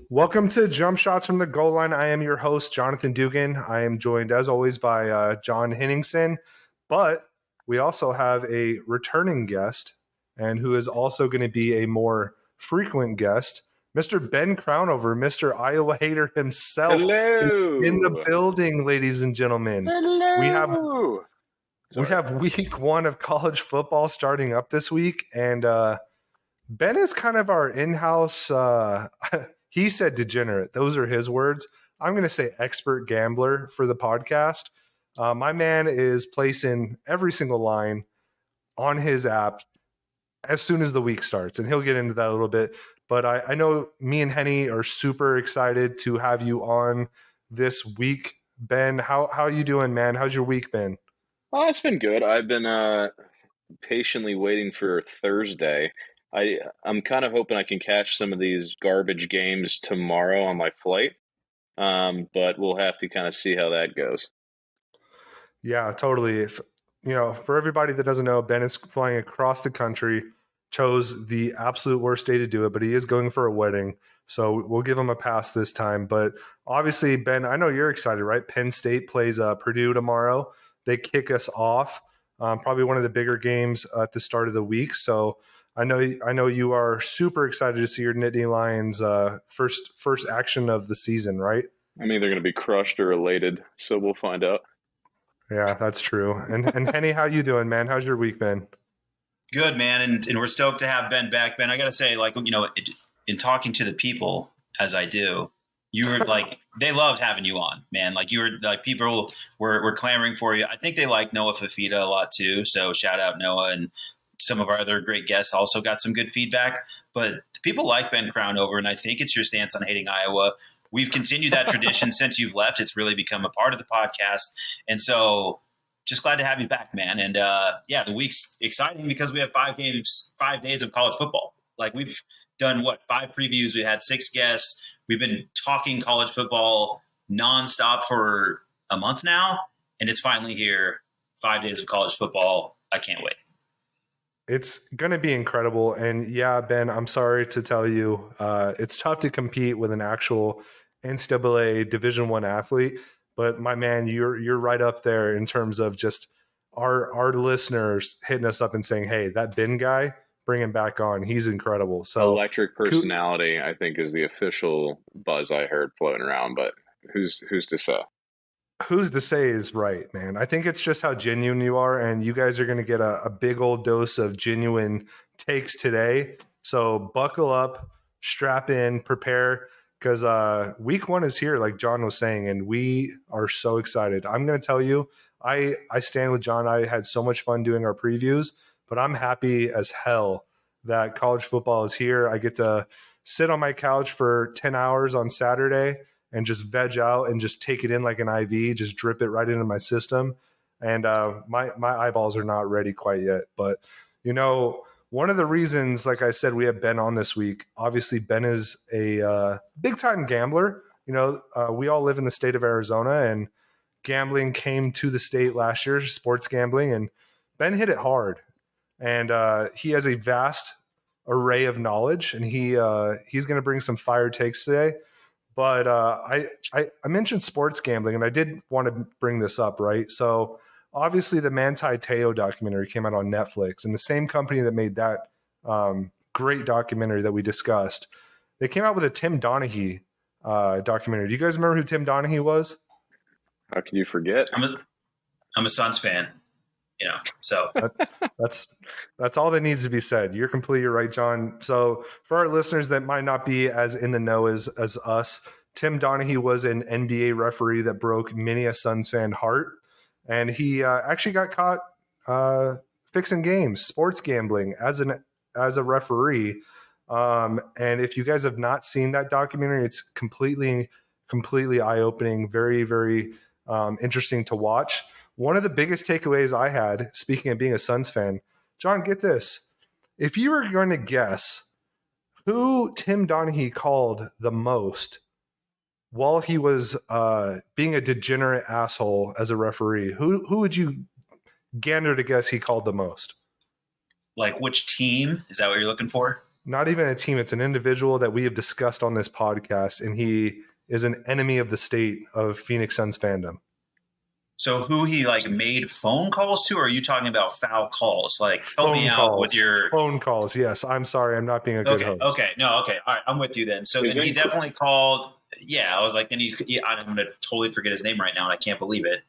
Welcome to Jump Shots from the Goal Line. I am your host, Jonathan Dugan. I am joined, as always, by John Henningsen. But we also have a returning guest, and who is also going to be a more frequent guest, Mr. Ben Crownover, Mr. Iowa hater himself. Hello. Is in the building, ladies and gentlemen. Hello. We have week one of college football starting up this week, and Ben is kind of our in-house he said degenerate. Those are his words. I'm going to say expert gambler for the podcast. My man is placing every single line on his app as soon as the week starts, and he'll get into that a little bit. But I know me and Henny are super excited to have you on this week. Ben, how you doing, man? How's your week been? Oh, it's been good. I've been patiently waiting for Thursday. I'm kind of hoping I can catch some of these garbage games tomorrow on my flight, but we'll have to kind of see how that goes. Yeah, totally. If, for everybody that doesn't know, Ben is flying across the country, chose the absolute worst day to do it, but he is going for a wedding. So we'll give him a pass this time. But obviously, Ben, I know you're excited, right? Penn State plays Purdue tomorrow. They kick us off, probably one of the bigger games at the start of the week. So I know you are super excited to see your Nittany Lions first action of the season, right? I'm either going to be crushed or elated, so we'll find out. Yeah, that's true. And Henny, how you doing, man? How's your week been? Good, man, and we're stoked to have Ben back. Ben, I got to say, in talking to the people as I do, you were like, they loved having you on, man. Like, you were like, people were clamoring for you. I think they like Noah Fafita a lot too. So shout out Noah, and some of our other great guests also got some good feedback. But people like Ben Crownover, and I think it's your stance on hating Iowa. We've continued that tradition since you've left. It's really become a part of the podcast. And so just glad to have you back, man. And the week's exciting because we have 5 days of college football. Like, we've done 5 previews. We had 6 guests. We've been talking college football nonstop for a month now. And it's finally here. 5 days of college football. I can't wait. It's going to be incredible. And yeah, Ben, I'm sorry to tell you, it's tough to compete with an actual NCAA Division I athlete. But my man, you're right up there in terms of just our listeners hitting us up and saying, hey, that Ben guy, bring him back on. He's incredible. So electric personality, I think, is the official buzz I heard floating around. But who's to say? Who's to say is right, man. I think it's just how genuine you are, and you guys are going to get a big old dose of genuine takes today. So buckle up, strap in, prepare, because week 1 is here, like John was saying, and we are so excited. I'm going to tell you, I stand with John. I had so much fun doing our previews, but I'm happy as hell that college football is here. I get to sit on my couch for 10 hours on Saturday and just veg out and just take it in like an IV, just drip it right into my system. And my eyeballs are not ready quite yet. But, one of the reasons, like I said, we have Ben on this week, obviously Ben is a big-time gambler. We all live in the state of Arizona, and gambling came to the state last year, sports gambling, and Ben hit it hard. And he has a vast array of knowledge, and he's going to bring some fire takes today. But I mentioned sports gambling, and I did want to bring this up, right? So obviously the Manti Te'o documentary came out on Netflix, and the same company that made that great documentary that we discussed, they came out with a Tim Donaghy documentary. Do you guys remember who Tim Donaghy was? How can you forget? I'm a Suns fan. So that's all that needs to be said. You're completely right, John. So for our listeners that might not be as in the know as us, Tim Donaghy was an NBA referee that broke many a Suns fan heart, and he actually got caught fixing games, sports gambling as a referee. And if you guys have not seen that documentary, it's completely eye-opening, very, very interesting to watch. One of the biggest takeaways I had, speaking of being a Suns fan, John, get this. If you were going to guess who Tim Donaghy called the most while he was being a degenerate asshole as a referee, who would you gander to guess he called the most? Like, which team? Is that what you're looking for? not even a team. It's an individual that we have discussed on this podcast, and he is an enemy of the state of Phoenix Suns fandom. So who he like made phone calls to, or are you talking about foul calls? Like help me out with your phone calls. Yes, I'm sorry, I'm not being a good host. Okay, all right, I'm with you then. So then he definitely called. Yeah, I was like, then I'm going to totally forget his name right now, and I can't believe it.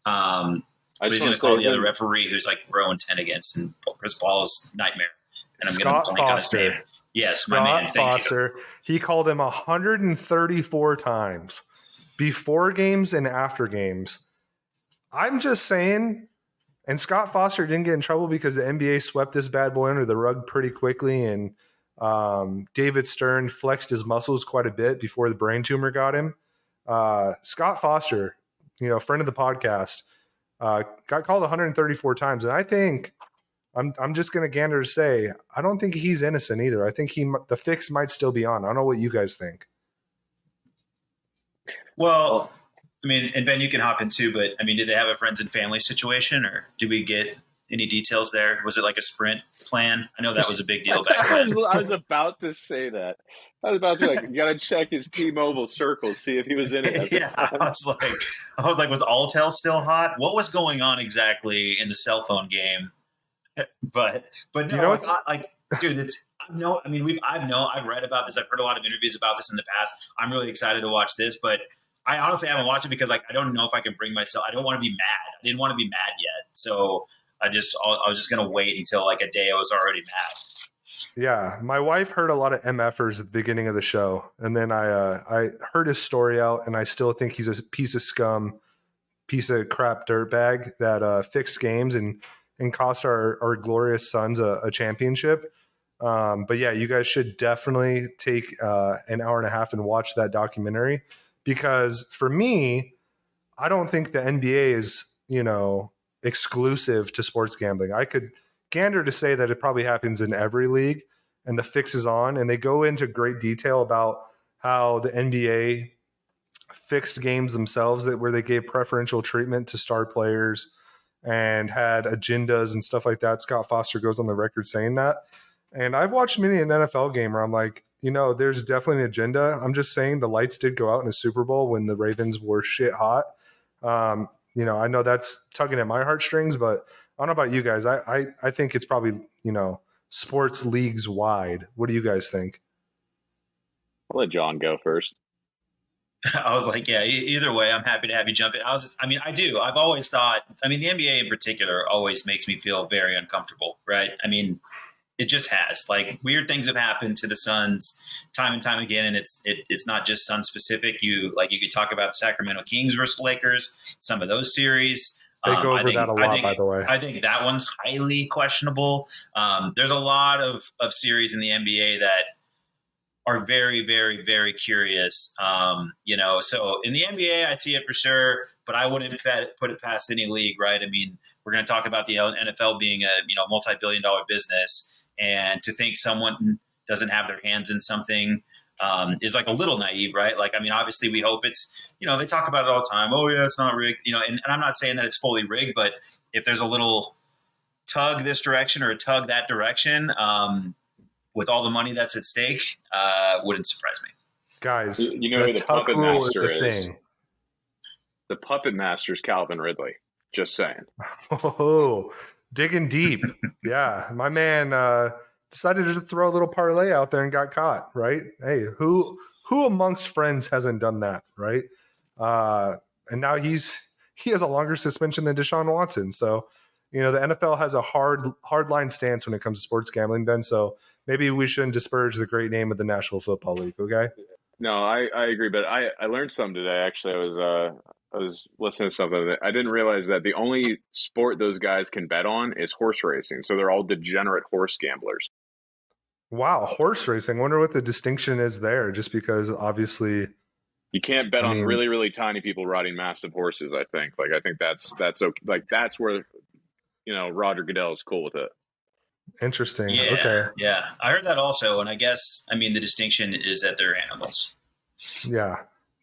But he's going to call the other referee who's like row 10 against, and Chris Paul's nightmare. And I'm going to blank on his name. Yes, Scott my man. Thank Foster. You. He called him 134 times before games and after games. I'm just saying, and Scott Foster didn't get in trouble because the NBA swept this bad boy under the rug pretty quickly, and David Stern flexed his muscles quite a bit before the brain tumor got him. Scott Foster, friend of the podcast, got called 134 times, and I think I'm just going to gander to say I don't think he's innocent either. I think the fix might still be on. I don't know what you guys think. Well, I mean, and Ben, you can hop in too, but I mean, did they have a friends and family situation, or did we get any details there? Was it like a sprint plan? I know that was a big deal back then. I was about to say that. I was about to you got to check his T-Mobile circle, see if he was in it. Yeah, I was like, was Alltel still hot? What was going on exactly in the cell phone game? But no, it's not like, dude, I've read about this. I've heard a lot of interviews about this in the past. I'm really excited to watch this, but I honestly haven't watched it because I don't know if I can bring myself. I don't want to be mad. I didn't want to be mad yet, so I was just gonna wait until like a day I was already mad. Yeah, my wife heard a lot of MFers at the beginning of the show, and then I heard his story out, and I still think he's a piece of scum, piece of crap dirtbag that fixed games and cost our glorious Suns a championship. But yeah, you guys should definitely take an hour and a half and watch that documentary. Because for me, I don't think the NBA is, exclusive to sports gambling. I could gander to say that it probably happens in every league, and the fix is on. And they go into great detail about how the NBA fixed games themselves, where they gave preferential treatment to star players and had agendas and stuff like that. Scott Foster goes on the record saying that. And I've watched many an NFL game where I'm like, there's definitely an agenda. I'm just saying the lights did go out in the Super Bowl when the Ravens were shit hot. I know that's tugging at my heartstrings, but I don't know about you guys. I think it's probably, sports leagues wide. What do you guys think? I'll let John go first. I was like, yeah, either way, I'm happy to have you jump in. I do. I've always thought, the NBA in particular always makes me feel very uncomfortable, right? I mean, it just has. Like, weird things have happened to the Suns time and time again, and it's not just Suns specific. You could talk about Sacramento Kings versus Lakers, some of those series. They go over that a lot, by the way. I think that one's highly questionable. There's a lot of series in the NBA that are very, very, very curious. So in the NBA, I see it for sure, but I wouldn't put it past any league, right? I mean, we're going to talk about the NFL being a multi-billion-dollar business. And to think someone doesn't have their hands in something is like a little naive, right? Like, I mean, obviously we hope it's, they talk about it all the time. Oh yeah, it's not rigged, and I'm not saying that it's fully rigged, but if there's a little tug this direction or a tug that direction, with all the money that's at stake, wouldn't surprise me. Guys, who the puppet master is? The puppet master is Calvin Ridley. Just saying. Oh, digging deep. Yeah, my man decided to throw a little parlay out there and got caught, right? Hey, who amongst friends hasn't done that, right? And now he has a longer suspension than Deshaun Watson. So, the NFL has a hard line stance when it comes to sports gambling, Ben. So maybe we shouldn't disparage the great name of the National Football League, okay? No, I agree, but I learned something today. Actually, I was listening to something that I didn't realize that the only sport those guys can bet on is horse racing. So they're all degenerate horse gamblers. Wow, horse racing. I wonder what the distinction is there, just because obviously you can't bet on really, really tiny people riding massive horses, I think. Like, I think that's okay. Like, that's where, Roger Goodell is cool with it. Interesting. Yeah, okay. Yeah. I heard that also. And I guess, the distinction is that they're animals. Yeah.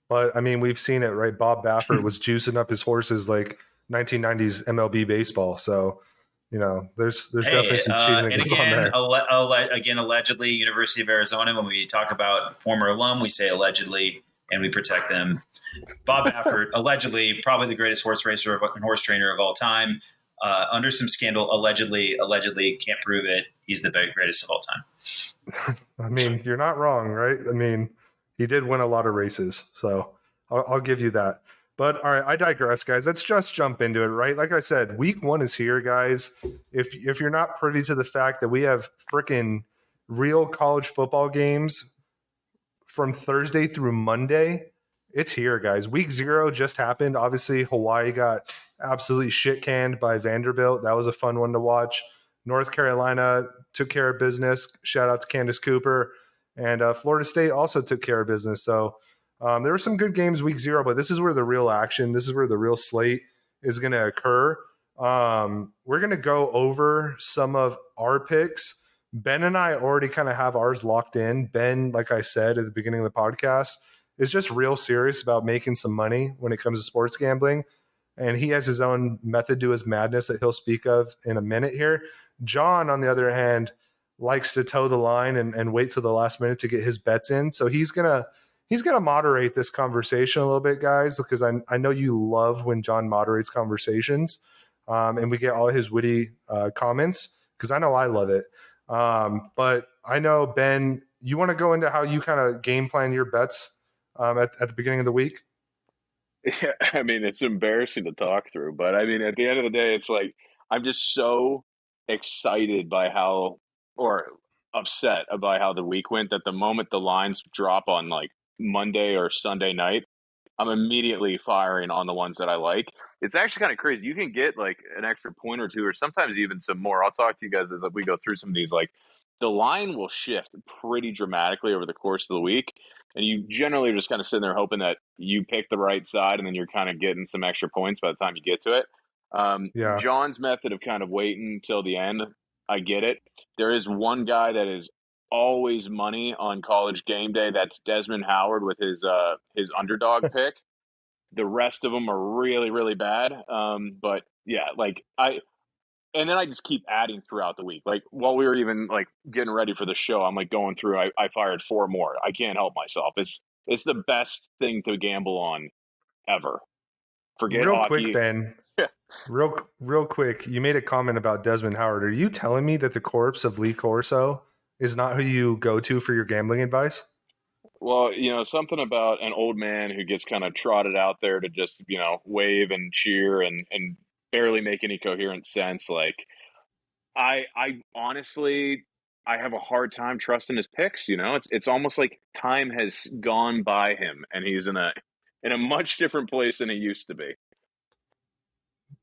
But, we've seen it, right? Bob Baffert was juicing up his horses like 1990s MLB baseball. So, there's definitely some cheating that and goes on again, there. again, allegedly, University of Arizona. When we talk about former alum, we say allegedly, and we protect them. Bob Baffert, allegedly, probably the greatest horse racer and horse trainer of all time. Under some scandal, allegedly, can't prove it. He's the greatest of all time. I mean, you're not wrong, right? I mean, he did win a lot of races, so I'll give you that. But all right, I digress, guys. Let's just jump into it, right? Like I said, week 1 is here, guys. If you're not privy to the fact that we have freaking real college football games from Thursday through Monday, it's here, guys. Week 0 just happened. Obviously, Hawaii got absolutely shit canned by Vanderbilt. That was a fun one to watch. North Carolina took care of business. Shout out to Candace Cooper. And Florida State also took care of business. So there were some good games week 0, but this is where the real action, this is where the real slate is going to occur. We're going to go over some of our picks. Ben and I already kind of have ours locked in. Ben, like I said at the beginning of the podcast, is just real serious about making some money when it comes to sports gambling. And he has his own method to his madness that he'll speak of in a minute here. John, on the other hand, likes to toe the line and wait till the last minute to get his bets in. So he's gonna moderate this conversation a little bit, guys, because I know you love when John moderates conversations, and we get all his witty comments, because I know I love it. But I know, Ben, you want to go into how you kind of game plan your bets at the beginning of the week? Yeah, I mean, it's embarrassing to talk through, but I mean, at the end of the day, it's like I'm just so excited by how, or upset about how the week went, that the moment the lines drop on like Monday or Sunday night, I'm immediately firing on the ones that I like. It's actually kind of crazy. You can get like an extra point or two, or sometimes even some more. I'll talk to you guys as we go through some of these. Like, the line will shift pretty dramatically over the course of the week. And you generally are just kind of sitting there hoping that you pick the right side, and then you're kind of getting some extra points by the time you get to it. Yeah. John's method of kind of waiting till the end, I get it. There is one guy that is always money on College Game Day. That's Desmond Howard with his underdog pick. The rest of them are really, really bad. But yeah, and then I just keep adding throughout the week. Like, while we were even like getting ready for the show, I'm like going through. I fired 4 more. I can't help myself. It's the best thing to gamble on ever. Forget Real hockey. quick, Ben. Real quick. You made a comment about Desmond Howard. Are you telling me that the corpse of Lee Corso is not who you go to for your gambling advice? Well, something about an old man who gets kind of trotted out there to just, wave and cheer and barely make any coherent sense. Like, I honestly, I have a hard time trusting his picks. It's almost like time has gone by him, and he's in a much different place than he used to be.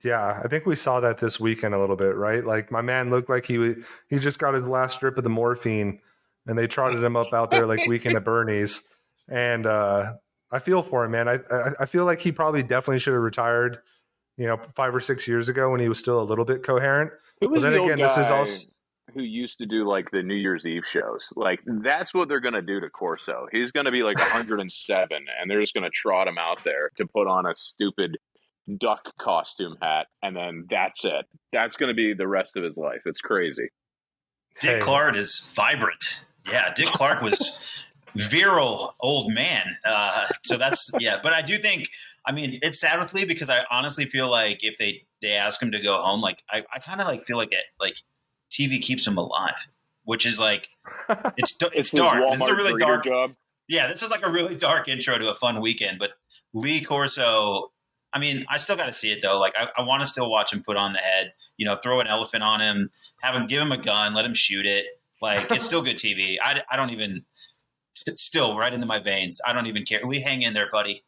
Yeah, I think we saw that this weekend a little bit, right? Like, my man looked like he just got his last strip of the morphine, and they trotted him up out there like Weekend at Bernie's. And I feel for him, man. I feel like he probably definitely should have retired, 5 or 6 years ago when he was still a little bit coherent. Who was but then the old again, guy this is also who used to do like the New Year's Eve shows? Like, that's what they're going to do to Corso. He's going to be like 107, and they're just going to trot him out there to put on a stupid duck costume hat, and then that's it. That's going to be the rest of his life. It's crazy. Dick Clark is vibrant. Yeah, Dick Clark was virile old man. So that's, yeah. But I do think, I mean, it's sad with Lee, because I honestly feel like if they ask him to go home, like I kind of like feel like it, like TV keeps him alive, which is like, it's dark. This is a really dark job. Yeah, this is like a really dark intro to a fun weekend. But Lee Corso, I mean, I still got to see it though. Like, I want to still watch him put on the head, throw an elephant on him, give him a gun, let him shoot it. Like, it's still good TV. I don't even, still right into my veins. I don't even care. We hang in there, buddy.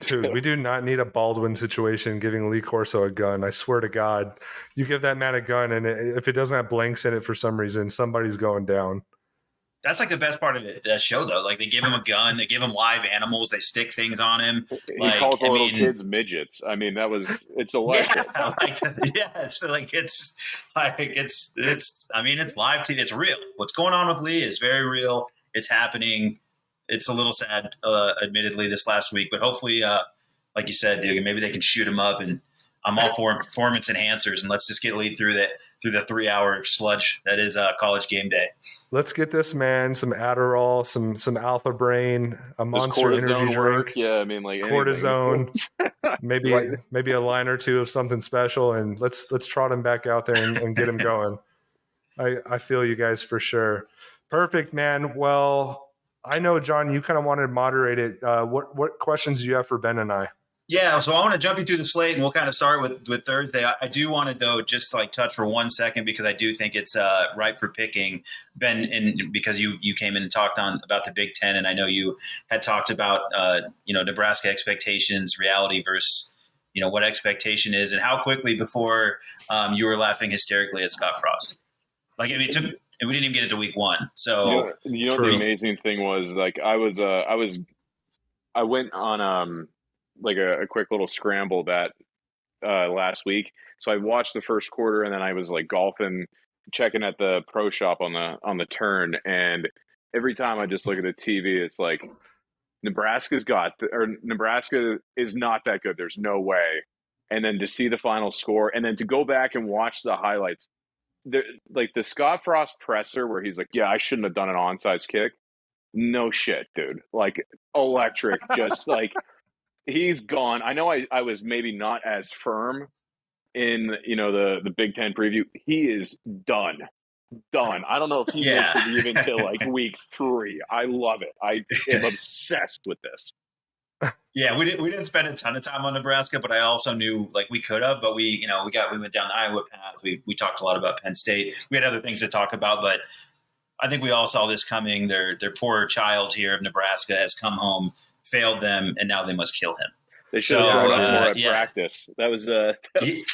Dude, we do not need a Baldwin situation giving Lee Corso a gun. I swear to God, you give that man a gun, and if it doesn't have blanks in it for some reason, somebody's going down. That's like the best part of the show, though. Like, they give him a gun, they give him live animals, they stick things on him. He calls the little kids midgets. I mean, it's electric. It's live TV. It's real. What's going on with Lee is very real. It's happening. It's a little sad, admittedly, this last week, but hopefully, like you said, dude, maybe they can shoot him up and I'm all for performance enhancers, and let's just get lead through the 3-hour sludge that is college game day. Let's get this man some Adderall, some Alpha Brain, a Monster Energy drink. Yeah, I mean, like cortisone, maybe Right. maybe a line or two of something special, and let's trot him back out there and get him going. I feel you guys for sure. Perfect, man. Well, I know, John, you kind of wanted to moderate it. What questions do you have for Ben and I? Yeah, so I want to jump you through the slate, and we'll kind of start with Thursday. I do want to, though, just like touch for 1 second, because I do think it's ripe for picking, Ben, and because you came in and talked about the Big Ten, and I know you had talked about Nebraska expectations, reality versus what expectation is, and how quickly before you were laughing hysterically at Scott Frost. Like, I mean, and we didn't even get into week 1. So you know the amazing thing was, like, I went on like a quick little scramble that last week. So I watched the first quarter, and then I was like golfing, checking at the pro shop on the turn, and every time I just look at the TV, it's like Nebraska is not that good. There's no way. And then to see the final score, and then to go back and watch the highlights, like the Scott Frost presser where he's like, "Yeah, I shouldn't have done an onside kick." No shit, dude. Like electric, just like. He's gone. I know I was maybe not as firm in the Big Ten preview. He is done. I don't know if he makes it even till like week 3. I love it. I am obsessed with this. Yeah, we didn't spend a ton of time on Nebraska, but I also knew like we could have. But we went down the Iowa path. We talked a lot about Penn State. We had other things to talk about, but I think we all saw this coming. Their poor child here of Nebraska has come home, failed them, and now they must kill him. They should have thrown up more at practice. That was he's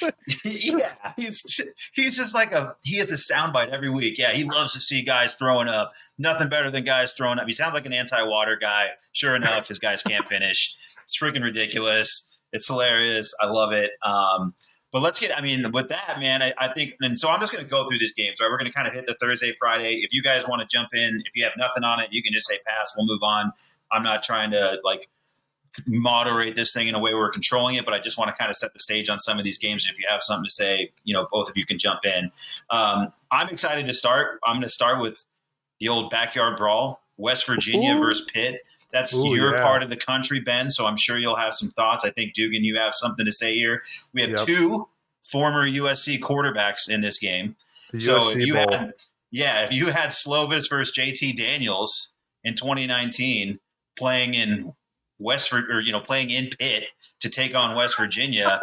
just like he has a soundbite every week. Yeah, he loves to see guys throwing up. Nothing better than guys throwing up. He sounds like an anti-water guy. Sure enough, his guys can't finish. It's freaking ridiculous. It's hilarious. I love it. But let's get, with that, man, I think, and so I'm just going to go through this game. So we're going to kind of hit the Thursday, Friday. If you guys want to jump in, if you have nothing on it, you can just say pass. We'll move on. I'm not trying to moderate this thing in a way where we're controlling it, but I just want to kind of set the stage on some of these games. If you have something to say, both of you can jump in. I'm excited to start. I'm going to start with the old backyard brawl, West Virginia versus Pitt. That's your part of the country, Ben, so I'm sure you'll have some thoughts. I think, Dugan, you have something to say here. We have two former USC quarterbacks in this game. So if you had Slovis versus JT Daniels in 2019 playing in playing in Pitt to take on West Virginia,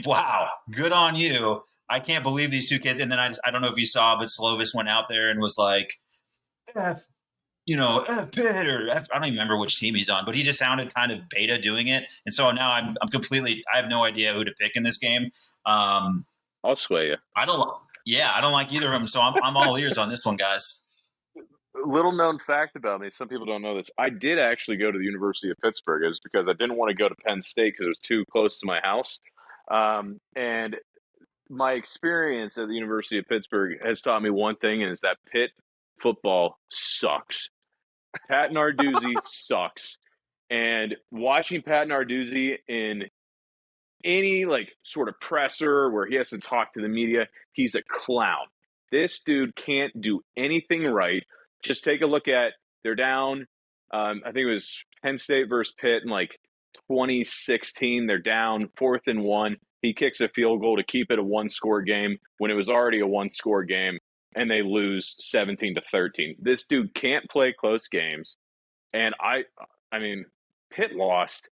wow, good on you. I can't believe these two kids. And then I don't know if you saw, but Slovis went out there and was like, F Pitt, or F, I don't even remember which team he's on, but he just sounded kind of beta doing it. And so now I'm completely, I have no idea who to pick in this game. I'll sway you. I don't like either of them. So I'm all ears on this one, guys. Little known fact about me, some people don't know this. I did actually go to the University of Pittsburgh. It was because I didn't want to go to Penn State because it was too close to my house. And my experience at the University of Pittsburgh has taught me one thing, and it's that Pitt football sucks. Pat Narduzzi sucks. And watching Pat Narduzzi in any sort of presser where he has to talk to the media, he's a clown. This dude can't do anything right. Just take a look at, they're down. I think it was Penn State versus Pitt in 2016. They're down 4th and 1. He kicks a field goal to keep it a 1-score game when it was already a 1-score game, and they lose 17-13. This dude can't play close games. And Pitt lost.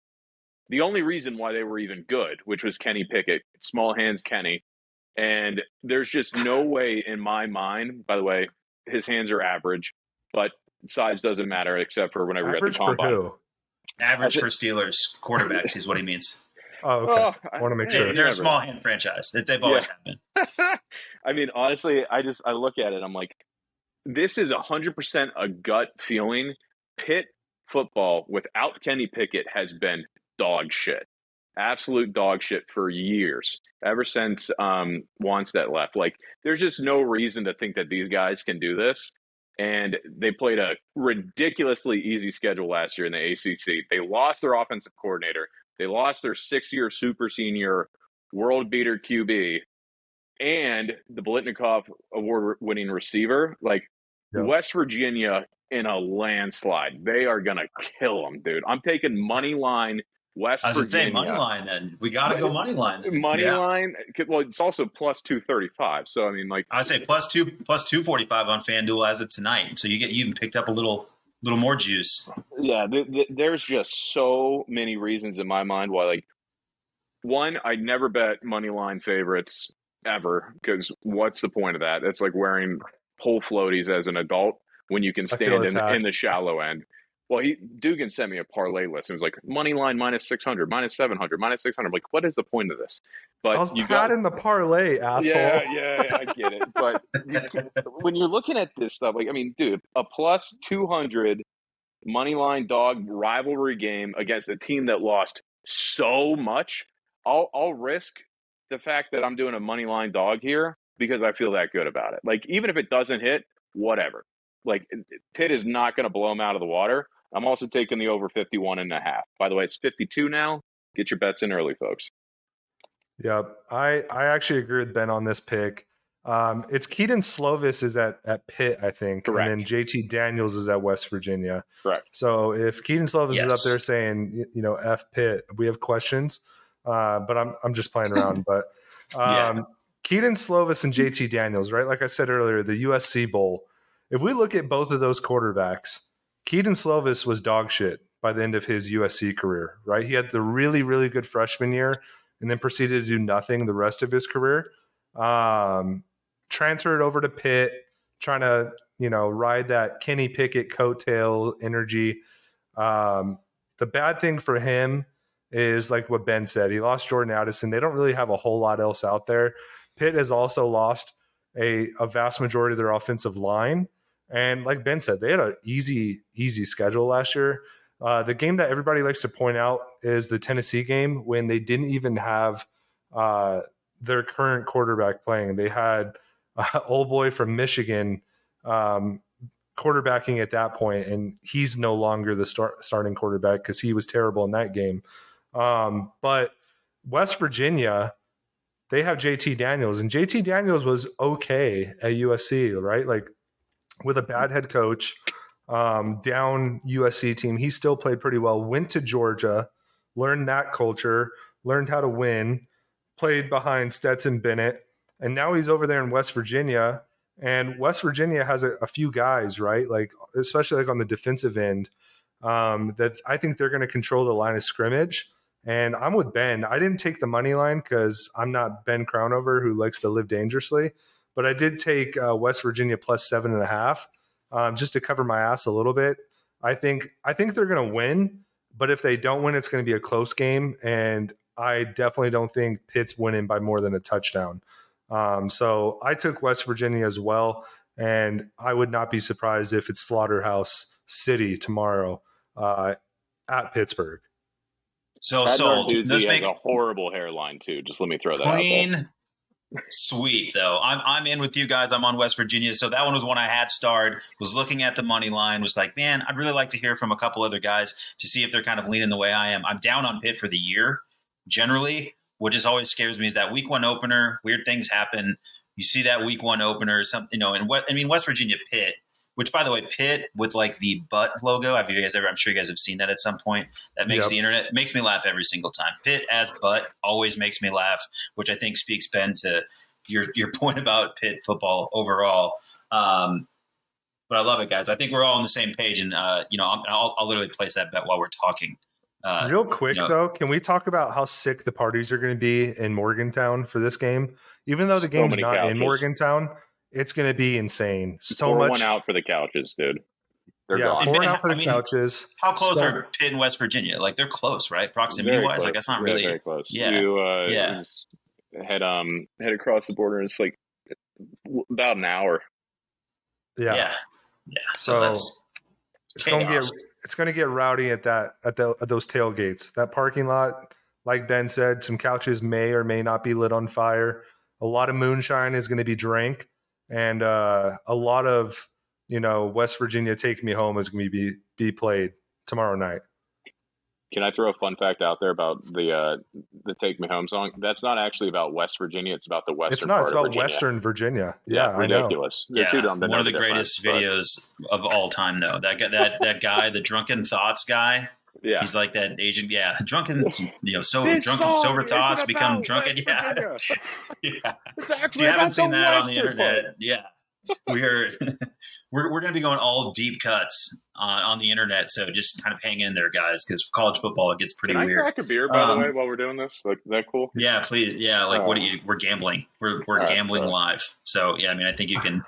The only reason why they were even good, which was Kenny Pickett, small hands Kenny. And there's just no way in my mind, by the way, his hands are average, but size doesn't matter except for whenever you're at the combine. For who? Average for Steelers quarterbacks is what he means. Oh, okay. I want to make sure. They're a small hand franchise. They've always been. Honestly, I look at it. I'm like, this is 100% a gut feeling. Pitt football without Kenny Pickett has been dog shit. Absolute dog shit for years, ever since Wanstead left. There's just no reason to think that these guys can do this. And they played a ridiculously easy schedule last year in the ACC. They lost their offensive coordinator. They lost their 6-year super senior world beater QB and the Blitnikoff award-winning receiver. Like, Yep. West Virginia in a landslide. They are going to kill them, dude. I'm taking money line West I was Virginia. say money line then. We got to go money line. Money line. Well, it's also plus 235. So, I mean, like. I say plus 245 on FanDuel as of tonight. So you even picked up a little more juice. Yeah, there's just so many reasons in my mind why, like, one, I'd never bet money line favorites ever, because what's the point of that? It's like wearing pole floaties as an adult when you can stand in the shallow end. Well, Dugan sent me a parlay list. It was like money line minus 600, minus 700, minus 600. Like, what is the point of this? But I was patting the parlay, asshole. Yeah, I get it. But when you're looking at this stuff, like, I mean, dude, a plus 200 money line dog rivalry game against a team that lost so much, I'll risk the fact that I'm doing a money line dog here because I feel that good about it. Like, even if it doesn't hit, whatever. Like, Pitt is not going to blow them out of the water. I'm also taking the over 51.5. By the way, it's 52 now. Get your bets in early, folks. Yep. I actually agree with Ben on this pick. It's Keaton Slovis is at Pitt, I think. Correct. And then JT Daniels is at West Virginia. Correct. So if Keaton Slovis is up there saying, F Pitt, we have questions. But I'm just playing around. But Keaton Slovis and JT Daniels, right? Like I said earlier, the USC Bowl. If we look at both of those quarterbacks, Keaton Slovis was dog shit by the end of his USC career, right? He had the really, really good freshman year and then proceeded to do nothing the rest of his career. Transferred over to Pitt, trying to, ride that Kenny Pickett coattail energy. The bad thing for him is like what Ben said. He lost Jordan Addison. They don't really have a whole lot else out there. Pitt has also lost a vast majority of their offensive line. And like Ben said, they had an easy schedule last year. The game that everybody likes to point out is the Tennessee game when they didn't even have their current quarterback playing. They had old boy from Michigan quarterbacking at that point, and he's no longer the starting quarterback because he was terrible in that game. But West Virginia, they have JT Daniels, and JT Daniels was okay at USC, right? Like, with a bad head coach, down USC team, he still played pretty well. Went to Georgia, learned that culture, learned how to win, played behind Stetson Bennett, and now he's over there in West Virginia. And West Virginia has a few guys, right? Like, especially like on the defensive end, that I think they're going to control the line of scrimmage. And I'm with Ben. I didn't take the money line because I'm not Ben Crownover, who likes to live dangerously. But I did take West Virginia plus 7.5 just to cover my ass a little bit. I think they're going to win, but if they don't win, it's going to be a close game. And I definitely don't think Pitt's winning by more than a touchdown. So I took West Virginia as well, and I would not be surprised if it's Slaughterhouse City tomorrow at Pittsburgh. So sold. This has a horrible hairline too. Just let me throw that out there. Sweet though. I'm in with you guys. I'm on West Virginia. So that one was one I had starred, was looking at the money line, was like, man, I'd really like to hear from a couple other guys to see if they're kind of leaning the way I am. I'm down on Pitt for the year. Generally, what just always scares me is that week one opener, weird things happen. You see that week one opener, something, and West Virginia Pitt, which, by the way, Pitt with like the butt logo. I'm sure you guys have seen that at some point. That makes the internet, makes me laugh every single time. Pitt as butt always makes me laugh, which I think speaks, Ben, to your point about Pitt football overall. But I love it, guys. I think we're all on the same page, and I'll literally place that bet while we're talking. Real quick though, can we talk about how sick the parties are going to be in Morgantown for this game? Even though the game's not couches in Morgantown, it's going to be insane. So much. One out for the couches, dude. They're gone. Pouring out for the couches. How close are Pitt and West Virginia? Like, they're close, right? Proximity-wise? Like, that's not really. Very close. Yeah. You head across the border, and it's like about an hour. Yeah. So that's it's going to get rowdy at those tailgates. That parking lot, like Ben said, some couches may or may not be lit on fire. A lot of moonshine is going to be drank, and a lot of West Virginia Take Me Home is going to be played tomorrow night. Can I throw a fun fact out there about the "Take Me Home" song? That's not actually about West Virginia. It's about the western. It's not. Part It's of about Virginia. Western Virginia. Yeah, I know. Ridiculous. They're too dumb to know one of the the difference, greatest videos of all time, though. That guy, the Drunken Thoughts guy. Yeah, he's like that Asian. Yeah, drunken. Sober thoughts become drunken. Yeah, yeah. If you haven't seen that on the internet, yeah. we're going to be going all deep cuts on the internet, so just kind of hang in there, guys, because college football, it gets pretty weird. Can I crack a beer, by the way, while we're doing this? Like, is that cool? Yeah, please. Yeah, like we're gambling. We're gambling live. So yeah, I mean, I think you can.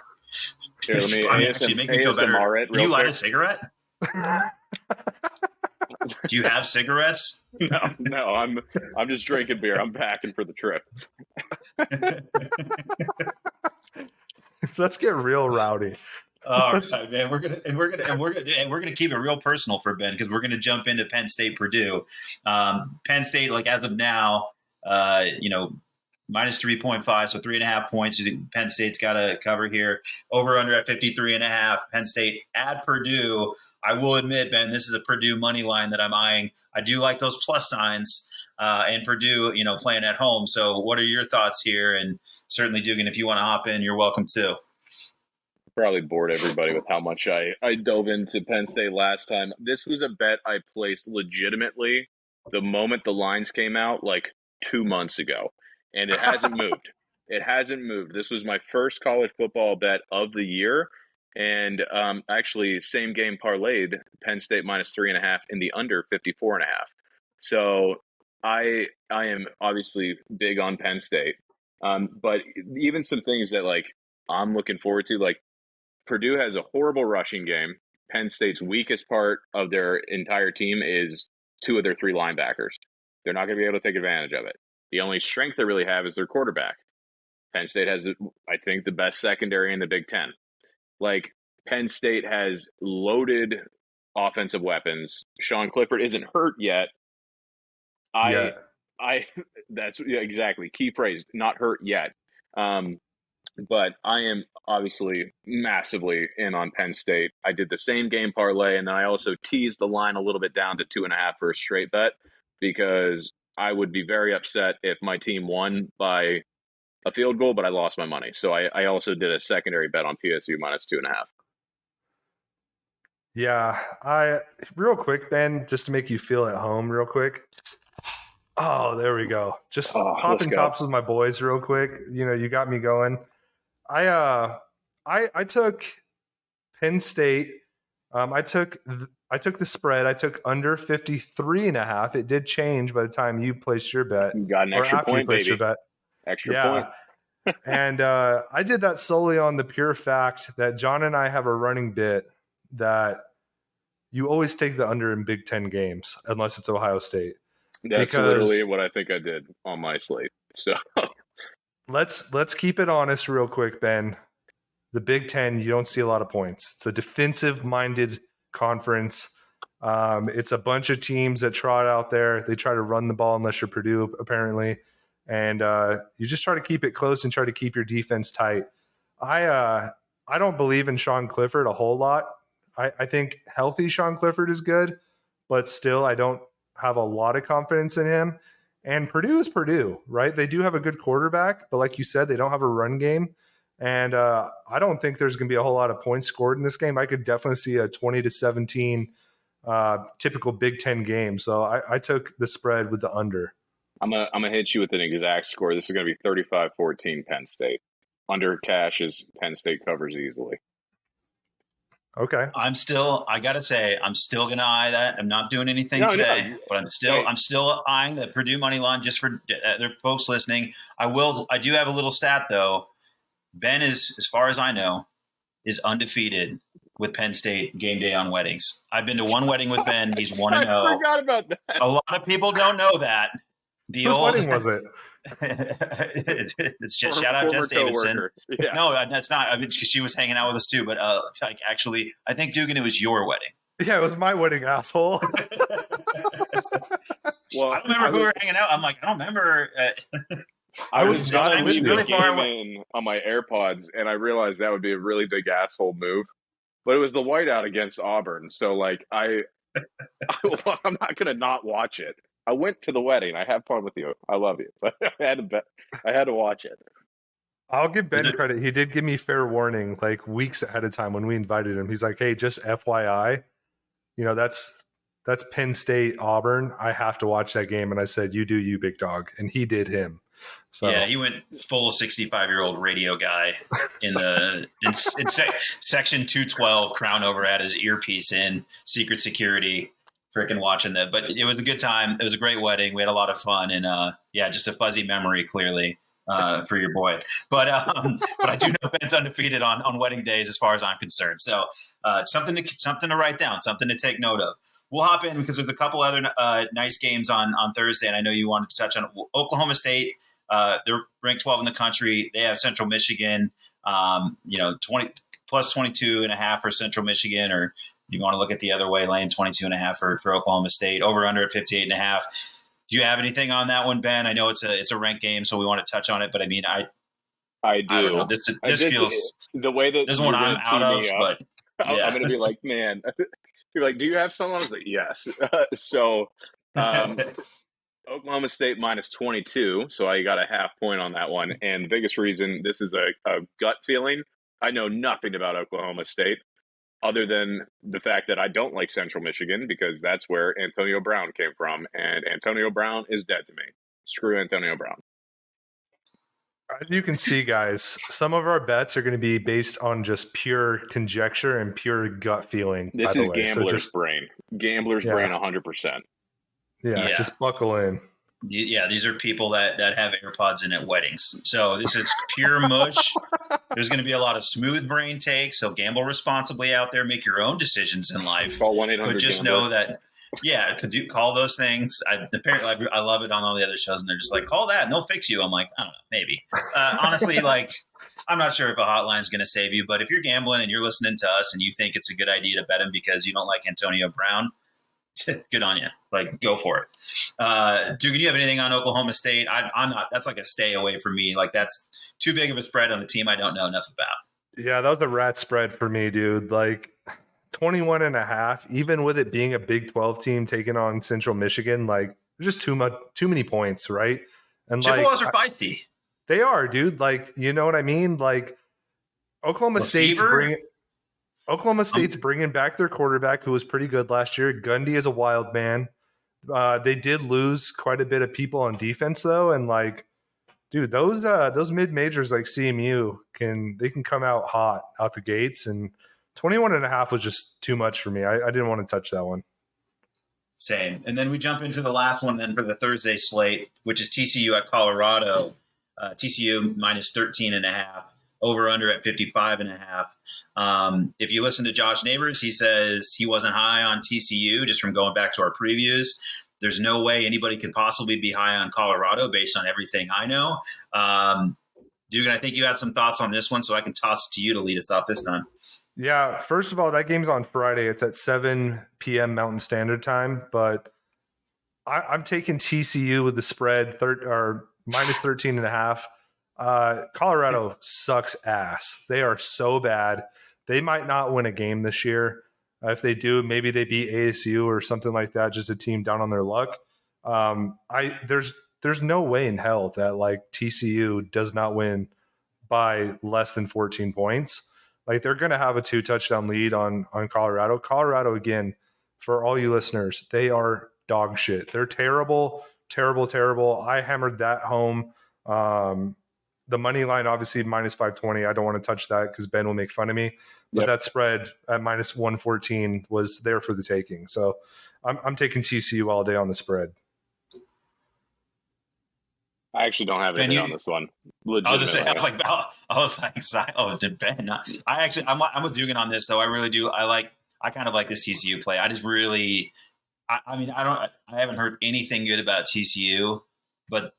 Here, let me actually make me feel better. Can you light a cigarette? Do you have cigarettes? No. I'm just drinking beer. I'm packing for the trip. Let's get real rowdy. All right, man. We're gonna keep it real personal for Ben, because we're gonna jump into Penn State Purdue. Penn State, like as of now, minus 3.5, so 3.5 points. Penn State's got to cover here. Over under at 53.5. Penn State at Purdue. I will admit, Ben, this is a Purdue money line that I'm eyeing. I do like those plus signs. And Purdue, playing at home. So what are your thoughts here? And certainly, Dugan, if you want to hop in, you're welcome too. Probably bored everybody with how much I dove into Penn State last time. This was a bet I placed legitimately the moment the lines came out, like 2 months ago. And it hasn't moved. It hasn't moved. This was my first college football bet of the year. And actually, same game parlayed Penn State minus 3.5 in the under 54.5. So I am obviously big on Penn State. But even some things that I'm looking forward to, like Purdue has a horrible rushing game. Penn State's weakest part of their entire team is 2 of their 3 linebackers. They're not going to be able to take advantage of it. The only strength they really have is their quarterback. Penn State has, I think, the best secondary in the Big Ten. Penn State has loaded offensive weapons. Sean Clifford isn't hurt yet. That's exactly key phrase. Not hurt yet. But I am obviously massively in on Penn State. I did the same game parlay, and then I also teased the line a little bit down to 2.5 for a straight bet, because I would be very upset if my team won by a field goal, but I lost my money. So I also did a secondary bet on PSU minus 2.5. Yeah, real quick, Ben, just to make you feel at home real quick. Oh, there we go. Just popping tops with my boys real quick. You got me going. I took Penn State. I took the spread. I took under 53.5. It did change by the time you placed your bet. You got an extra point, baby. Your bet. Extra point. And I did that solely on the pure fact that John and I have a running bit that you always take the under in Big Ten games, unless it's Ohio State. That's literally what I think I did on my slate. So let's keep it honest real quick, Ben. The Big Ten, you don't see a lot of points. It's a defensive-minded conference. It's a bunch of teams that trot out there. They try to run the ball unless you're Purdue, apparently. And you just try to keep it close and try to keep your defense tight. I don't believe in Sean Clifford a whole lot. I think healthy Sean Clifford is good, but still I don't have a lot of confidence in him. And Purdue is Purdue, right? They do have a good quarterback, but like you said, they don't have a run game. And I don't think there's going to be a whole lot of points scored in this game. I could definitely see a 20-17 typical Big Ten game. So I took the spread with the under. I'm gonna hit you with an exact score. This is going to be 35-14 Penn State. Under cash is Penn State covers easily. Okay. I gotta say, I'm still gonna eye that. I'm not doing anything today, but I'm still eyeing the Purdue money line just for other folks listening. I do have a little stat though. Ben is, as far as I know, is undefeated with Penn State game day on weddings. I've been to one wedding with Ben. He's 1-0. I forgot about that. A lot of people don't know that. Whose wedding was it? It's just shout out Jess Davidson. Yeah. No, that's not. I mean, she was hanging out with us too. But actually, I think Dugan, it was your wedding. Yeah, it was my wedding, asshole. Well, I don't remember who we were hanging out. I'm like, I don't remember. I was not really far away on my AirPods, and I realized that would be a really big asshole move. But it was the whiteout against Auburn, so I Well, I'm not gonna not watch it. I went to the wedding. I had fun with you. I love you, but I had to watch it. I'll give Ben credit. He did give me fair warning, like weeks ahead of time when we invited him. He's like, "Hey, just FYI, that's Penn State Auburn. I have to watch that game." And I said, "You do you, big dog," and he did him. So yeah, he went full 65-year-old radio guy in section 212. Crownover had his earpiece in, secret security, freaking watching that. But it was a good time. It was a great wedding. We had a lot of fun, and just a fuzzy memory clearly for your boy. But I do know Ben's undefeated on wedding days as far as I'm concerned. So something to write down, something to take note of. We'll hop in because there's a couple other nice games on Thursday, and I know you wanted to touch on Oklahoma State. They're ranked 12 in the country. They have Central Michigan, 20 plus 22.5 for Central Michigan, or you want to look at the other way, laying 22.5 for Oklahoma State, over under at 58.5. Do you have anything on that one, Ben? I know it's a ranked game, so we want to touch on it, but I mean, I do. I don't know. This feels the way that this is one I'm out of, but yeah. I'm going to be like, man, you're like, do you have someone? I was like, yes. So Oklahoma State minus 22, so I got a half point on that one. And the biggest reason, this is a gut feeling. I know nothing about Oklahoma State other than the fact that I don't like Central Michigan because that's where Antonio Brown came from. And Antonio Brown is dead to me. Screw Antonio Brown. As you can see, guys, some of our bets are going to be based on just pure conjecture and pure gut feeling. This is gambler's brain. Gambler's brain 100%. Yeah, just buckle in. Yeah, these are people that have AirPods in at weddings. So this is pure mush. There's going to be a lot of smooth brain takes. So gamble responsibly out there. Make your own decisions in life. Call 1-800 But just know that, could you call those things? Apparently, I love it on all the other shows, and they're just like, call that, and they'll fix you. I'm like, I don't know, maybe. Honestly, I'm not sure if a hotline is going to save you. But if you're gambling and you're listening to us and you think it's a good idea to bet him because you don't like Antonio Brown, good on you. Go for it. Duke, do you have anything on Oklahoma State? I'm not. That's like a stay away from me. That's too big of a spread on a team I don't know enough about. Yeah, that was a rat spread for me, dude. 21.5, even with it being a Big 12 team taking on Central Michigan, there's just too many points, right? And Chippewas are feisty. They are, dude. You know what I mean? Oklahoma State's bringing back their quarterback, who was pretty good last year. Gundy is a wild man. They did lose quite a bit of people on defense, though, and dude, those mid majors like CMU can come out hot out the gates, and 21.5 was just too much for me. I didn't want to touch that one. Same. And then we jump into the last one then for the Thursday slate, which is TCU at Colorado. TCU minus 13.5. Over under at 55.5. If you listen to Josh Neighbors, he says he wasn't high on TCU just from going back to our previews. There's no way anybody could possibly be high on Colorado based on everything I know. Dugan, I think you had some thoughts on this one, so I can toss it to you to lead us off this time. Yeah, first of all, that game's on Friday. It's at 7 p.m. Mountain Standard Time, but I'm taking TCU with the spread or minus 13.5. Colorado sucks ass. They are so bad. They might not win a game this year. If they do, maybe they beat ASU or something like that, just a team down on their luck. There's no way in hell that TCU does not win by less than 14 points. They're going to have a 2-touchdown lead on Colorado. Colorado, again, for all you listeners, they are dog shit. They're terrible, terrible, terrible. I hammered that home. The money line, obviously, minus 520. I don't want to touch that because Ben will make fun of me. But that spread at minus 114 was there for the taking. So I'm taking TCU all day on the spread. I actually don't have anything on this one. I was like, Ben? I'm with Dugan on this, though. I really do. I kind of like this TCU play. I just really, I haven't heard anything good about TCU, but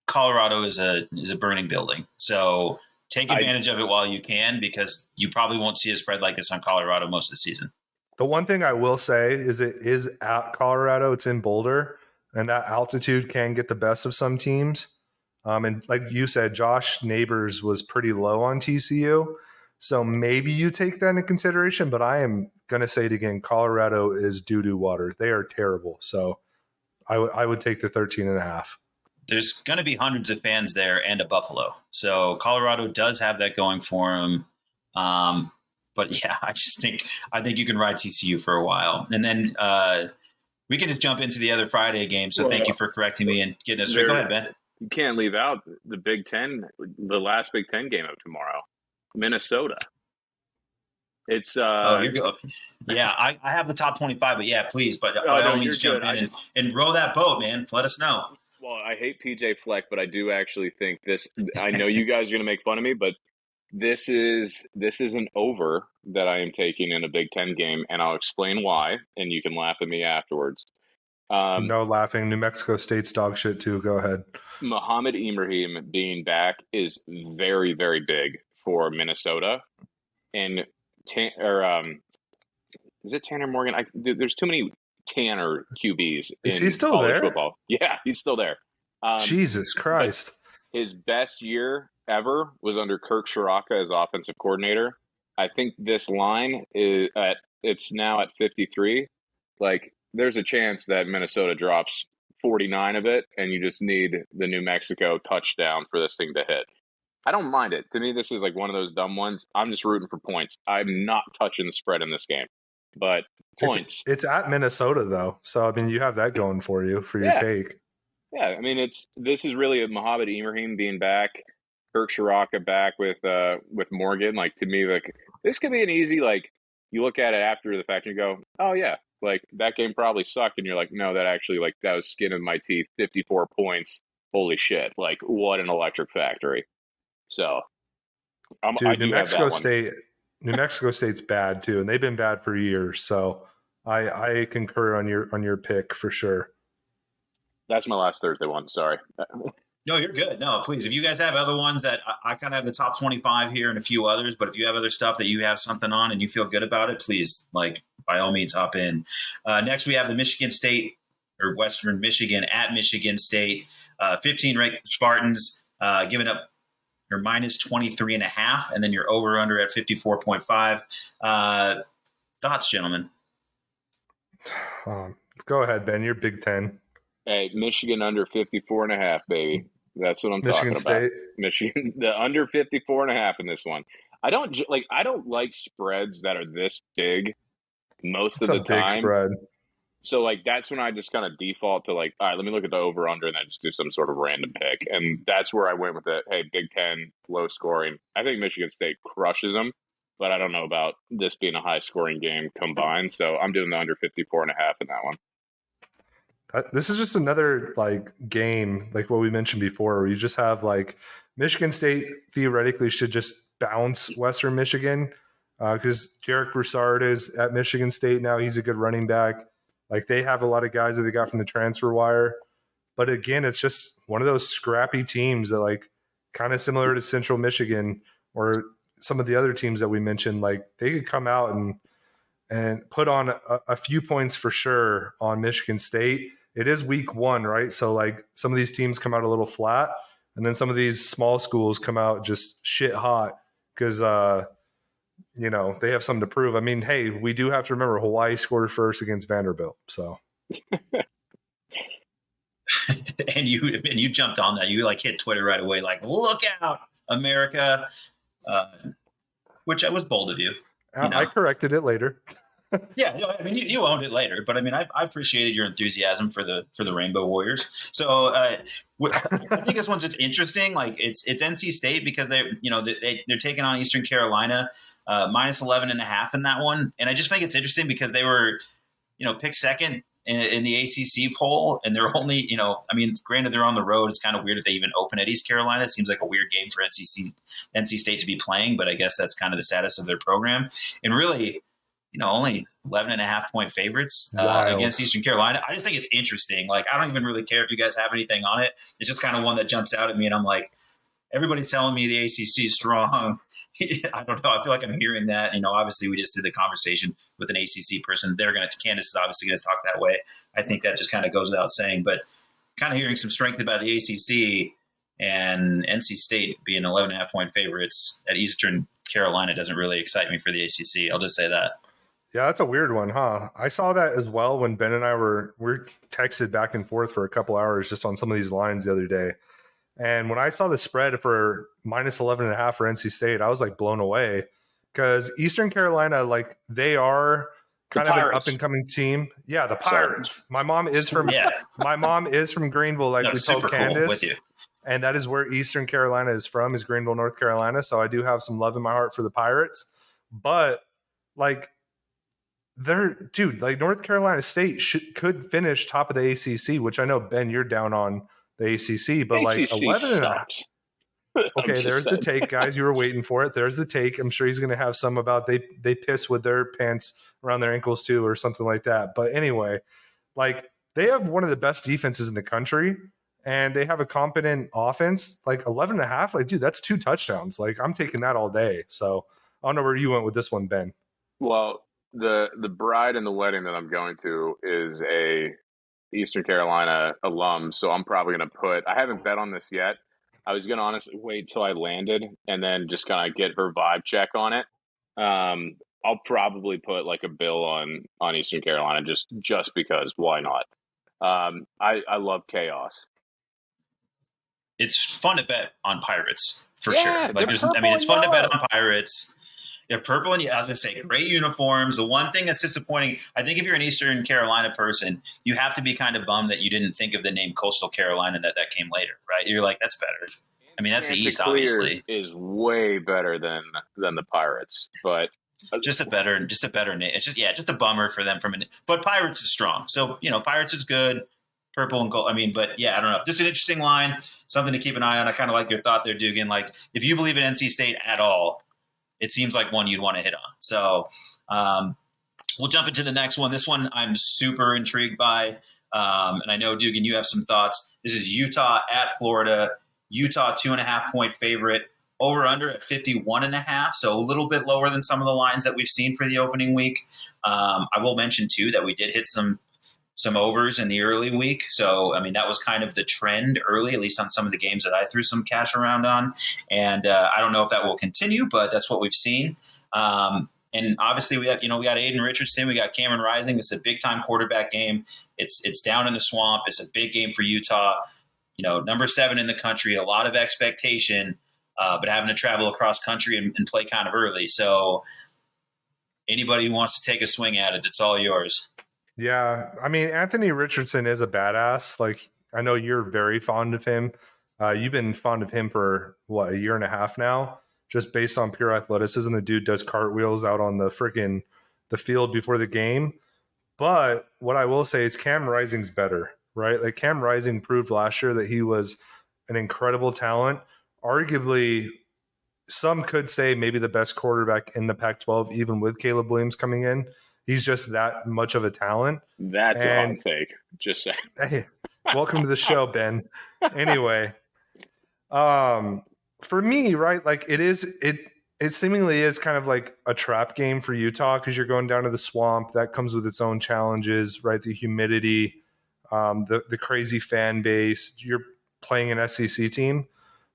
Colorado is a burning building. So take advantage of it while you can, because you probably won't see a spread like this on Colorado most of the season. The one thing I will say is it is at Colorado. It's in Boulder, and that altitude can get the best of some teams. And like you said, Josh Neighbors was pretty low on TCU. So maybe you take that into consideration, but I am going to say it again. Colorado is doo-doo water. They are terrible. So I would take the 13.5. There's going to be hundreds of fans there and a Buffalo. So Colorado does have that going for them. But yeah, I think you can ride TCU for a while. And then we can just jump into the other Friday game. So thank you for correcting me and getting us straight. Go ahead, Ben. You can't leave out the Big Ten, the last Big Ten game of tomorrow, Minnesota. It's you're good. Yeah, I have the top 25, but yeah, please, but by all means jump in and row that boat, man. Let us know. Well, I hate PJ Fleck, but I do actually think this. I know you guys are going to make fun of me, but this is an over that I am taking in a Big Ten game, and I'll explain why, and you can laugh at me afterwards. No laughing. New Mexico State's dog shit too. Go ahead. Mohamed Ibrahim being back is very, very big for Minnesota, and is it Tanner Morgan? There's too many Tanner QBs. Is he still there? Football. Yeah, he's still there. Jesus Christ! His best year ever was under Kirk Shiraka as offensive coordinator. I think this line it's now at 53. Like, there's a chance that Minnesota drops 49 of it, and you just need the New Mexico touchdown for this thing to hit. I don't mind it. To me, this is like one of those dumb ones. I'm just rooting for points. I'm not touching the spread in this game, but points. It's at Minnesota though, so I mean, you have that going for you for your take. Yeah, I mean, this is really a Mohamed Ibrahim being back, Kirk Shiraka back with Morgan. Like, to me, like, this could be an easy, like, you look at it after the fact and you go, oh yeah, like, that game probably sucked, and you're like, no, that actually, like, that was skin in my teeth. 54 points. Holy shit! Like, what an electric factory. So, dude, New Mexico State's bad too, and they've been bad for years. So, I concur on your pick for sure. That's my last Thursday one. Sorry. No, you're good. No, please. If you guys have other ones that I kind of have the top 25 here and a few others, but if you have other stuff that you have something on and you feel good about it, please, like, by all means, hop in. Next, we have the Michigan State or Western Michigan at Michigan State. 15 ranked Spartans giving up your minus 23.5, and then your over under at 54.5. Thoughts, gentlemen? Go ahead, Ben. You're Big Ten. Hey, Michigan under 54.5, baby. That's what I'm talking about. State. Michigan, the under 54.5 in this one. I don't like spreads that are this big most of the time. Big spread. So, like, that's when I just kind of default to, like, all right, let me look at the over-under and then just do some sort of random pick. And that's where I went with it. Hey, Big Ten, low scoring. I think Michigan State crushes them, but I don't know about this being a high-scoring game combined. So I'm doing the under 54.5 in that one. This is just another, like, game, like what we mentioned before, where you just have, like, Michigan State theoretically should just bounce Western Michigan because Jarek Broussard is at Michigan State now. He's a good running back. Like, they have a lot of guys that they got from the transfer wire. But again, it's just one of those scrappy teams that, like, kind of similar to Central Michigan or some of the other teams that we mentioned, like, they could come out and put on a few points for sure on Michigan State. It is week one, right? So, like, some of these teams come out a little flat, and then some of these small schools come out just shit hot because, you know, they have something to prove. I mean, hey, we do have to remember Hawaii scored first against Vanderbilt. So, and you jumped on that. You, like, hit Twitter right away, like, look out, America, which I was bold of you. I corrected it later. Yeah, no, I mean, you owned it later, but I mean, I appreciated your enthusiasm for the Rainbow Warriors. So I think this one's just interesting. Like, it's NC State because they're taking on Eastern Carolina, minus 11.5 in that one, and I just think it's interesting because they were, picked second in the ACC poll, and they're only, I mean, granted they're on the road. It's kind of weird that they even open at East Carolina. It seems like a weird game for NC State to be playing, but I guess that's kind of the status of their program, and really, only 11.5 point favorites against Eastern Carolina. I just think it's interesting. Like, I don't even really care if you guys have anything on it. It's just kind of one that jumps out at me, and I'm like, everybody's telling me the ACC is strong. I don't know. I feel like I'm hearing that. Obviously, we just did the conversation with an ACC person. Candace is obviously going to talk that way. I think that just kind of goes without saying. But kind of hearing some strength about the ACC and NC State being 11.5 point favorites at Eastern Carolina doesn't really excite me for the ACC. I'll just say that. Yeah, that's a weird one, huh? I saw that as well when Ben and I were texted back and forth for a couple hours just on some of these lines the other day. And when I saw the spread for minus 11.5 for NC State, I was like blown away because Eastern Carolina, like they are kind of an up and coming team. Yeah, the Pirates. My mom is from Greenville, like we told Candace. Cool with you. And that is where Eastern Carolina is from, is Greenville, North Carolina. So I do have some love in my heart for the Pirates. But like North Carolina State could finish top of the ACC, which I know, Ben, you're down on the ACC, but like 11 Okay, there's the take, guys. You were waiting for it. There's the take. I'm sure he's going to have some about they piss with their pants around their ankles too, or something like that. But anyway, like they have one of the best defenses in the country, and they have a competent offense. Like 11.5, like dude, that's 2 touchdowns. Like I'm taking that all day. So I don't know where you went with this one, Ben. Well, the bride in the wedding that I'm going to is a Eastern Carolina alum, so I'm probably going to put – I haven't bet on this yet. I was going to honestly wait till I landed and then just kind of get her vibe check on it. I'll probably put like a bill on Eastern Carolina just because. Why not? I love chaos. It's fun to bet on Pirates for sure. Like it's fun to bet on Pirates. They're purple, and as I say, great uniforms. The one thing that's disappointing, I think if you're an Eastern Carolina person, you have to be kind of bummed that you didn't think of the name Coastal Carolina that came later, right? You're like, that's better. I mean, that's the East, obviously. Is way better than the Pirates, but just a better name. It's just a bummer for them. But Pirates is strong, so Pirates is good. Purple and gold. I mean, but yeah, I don't know. This is an interesting line, something to keep an eye on. I kind of like your thought there, Dugan. Like, if you believe in NC State at all, it seems like one you'd want to hit on. So we'll jump into the next one. This one I'm super intrigued by. And I know, Dugan, you have some thoughts. This is Utah at Florida. Utah 2.5-point favorite. Over under at 51.5. So a little bit lower than some of the lines that we've seen for the opening week. I will mention, too, that we did hit some overs in the early week. So, I mean, that was kind of the trend early, at least on some of the games that I threw some cash around on. And I don't know if that will continue, but that's what we've seen. And obviously we got Aiden Richardson, we got Cameron Rising. This is a big time quarterback game. It's down in the swamp. It's a big game for Utah, number 7 in the country, a lot of expectation, but having to travel across country and play kind of early. So anybody who wants to take a swing at it, it's all yours. Yeah, I mean, Anthony Richardson is a badass. Like, I know you're very fond of him. You've been fond of him for, a year and a half now, just based on pure athleticism. The dude does cartwheels out on the field before the game. But what I will say is Cam Rising's better, right? Like, Cam Rising proved last year that he was an incredible talent. Arguably, some could say maybe the best quarterback in the Pac-12, even with Caleb Williams coming in. He's just that much of a talent. That's a hot take. Just saying. Hey, welcome to the show, Ben. Anyway, for me, right, like it seemingly is kind of like a trap game for Utah because you're going down to the swamp. That comes with its own challenges, right? The humidity, the crazy fan base. You're playing an SEC team.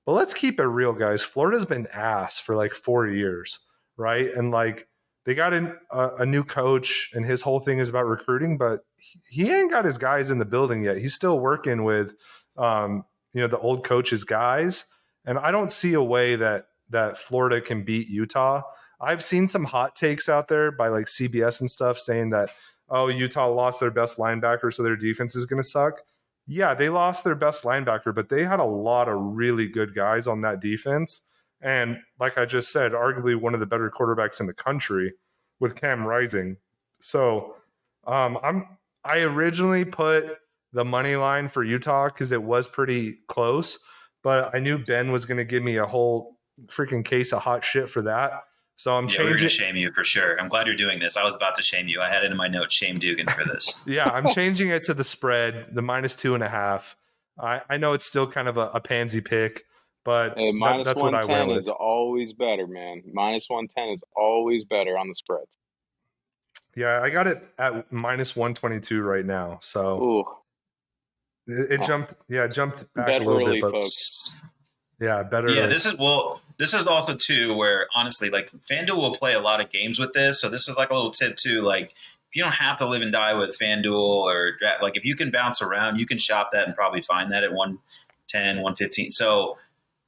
But let's keep it real, guys. Florida's been ass for like 4 years, right? And like, they got a new coach, and his whole thing is about recruiting, but he ain't got his guys in the building yet. He's still working with, the old coach's guys. And I don't see a way that Florida can beat Utah. I've seen some hot takes out there by like CBS and stuff saying that, Utah lost their best linebacker, so their defense is going to suck. Yeah, they lost their best linebacker, but they had a lot of really good guys on that defense. And like I just said, arguably one of the better quarterbacks in the country with Cam Rising. So I originally put the money line for Utah because it was pretty close, but I knew Ben was going to give me a whole freaking case of hot shit for that. So I'm changing. We're going to shame you for sure. I'm glad you're doing this. I was about to shame you. I had it in my notes, shame Dugan for this. Yeah, I'm changing it to the spread, the -2.5. I know it's still kind of a pansy pick. But hey, that's what I went with. Is always better, man. -110 is always better on the spreads. Yeah, I got it at -122 right now. So it jumped back Bet a little early, bit. But folks. yeah, better. Yeah, this is this is also too where honestly, like FanDuel will play a lot of games with this. So this is like a little tip too. Like if you don't have to live and die with FanDuel or draft, like if you can bounce around, you can shop that and probably find that at 110, 115. So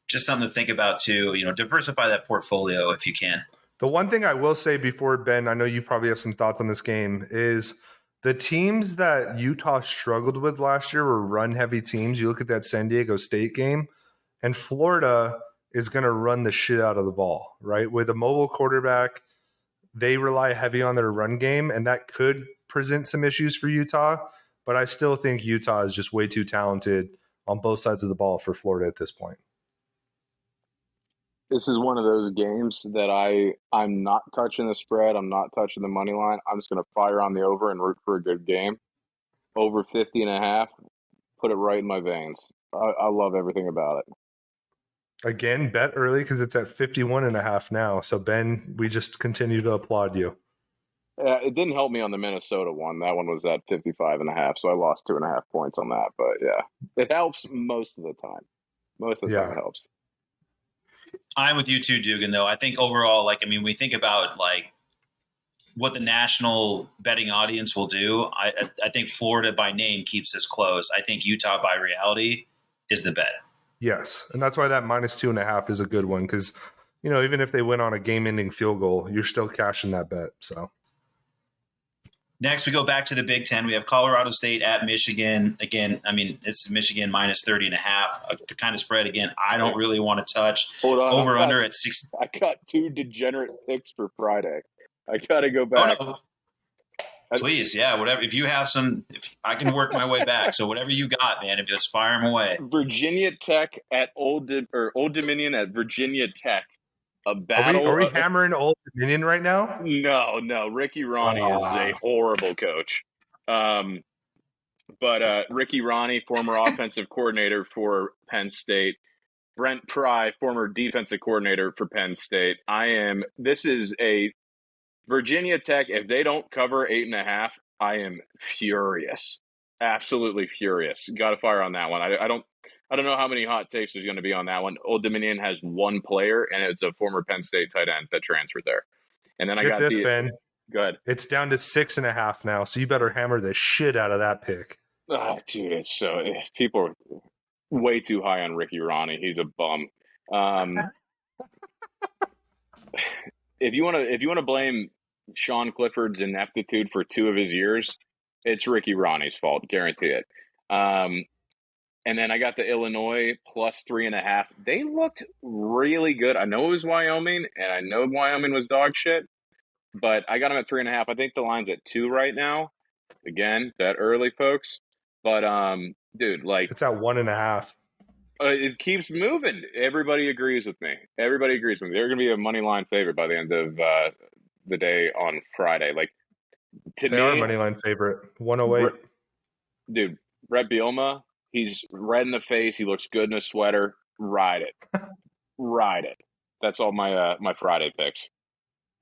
just something to think about too. Diversify that portfolio if you can. The one thing I will say before, Ben, I know you probably have some thoughts on this game, is the teams that Utah struggled with last year were run-heavy teams. You look at that San Diego State game, and Florida is going to run the shit out of the ball, right? With a mobile quarterback, they rely heavy on their run game, and that could present some issues for Utah. But I still think Utah is just way too talented on both sides of the ball for Florida at this point. This is one of those games that I'm not touching the spread. I'm not touching the money line. I'm just going to fire on the over and root for a good game. Over 50.5, put it right in my veins. I love everything about it. Again, bet early because it's at 51.5 now. So, Ben, we just continue to applaud you. It didn't help me on the Minnesota one. That one was at 55.5, so I lost 2.5 points on that. But, yeah, it helps most of the time. Most of the time it helps. I'm with you too, Dugan, though. I think overall, we think about, what the national betting audience will do. I think Florida by name keeps this close. I think Utah by reality is the bet. Yes, and that's why that -2.5 is a good one because, even if they win on a game-ending field goal, you're still cashing that bet. So next, we go back to the Big Ten. We have Colorado State at Michigan. Again, it's Michigan -30.5. The kind of spread, again, I don't really want to touch. Hold on. Over-under at 6. I got 2 degenerate picks for Friday. I got to go back. Oh, no. Please, yeah, whatever. If you have some, if I can work my way back. So whatever you got, man, if you just fire them away. Virginia Tech at Old Dominion at Virginia Tech. A battle. Are we hammering Old Dominion right now? No. Ricky Ronnie is a horrible coach. But Ricky Ronnie, former offensive coordinator for Penn State. Brent Pry, former defensive coordinator for Penn State. This is a Virginia Tech. If they don't cover 8.5, I am furious. Absolutely furious. Got to fire on that one. I don't know how many hot takes there's going to be on that one. Old Dominion has one player, and it's a former Penn State tight end that transferred there. And then I got Ben. Good. It's down to 6.5 now, so you better hammer the shit out of that pick. Dude, it's so people are way too high on Ricky Ronnie. He's a bum. If you want to blame Sean Clifford's ineptitude for 2 of his years, it's Ricky Ronnie's fault. Guarantee it. And then I got the Illinois +3.5. They looked really good. I know it was Wyoming, and I know Wyoming was dog shit, but I got them at 3.5. I think the line's at 2 right now. Again, bet early, folks. But dude, it's at 1.5. It keeps moving. Everybody agrees with me. They're going to be a money line favorite by the end of the day on Friday. They are a money line favorite. 108. Dude, Brett Bielema. He's red in the face. He looks good in a sweater. Ride it. Ride it. That's all my my Friday picks.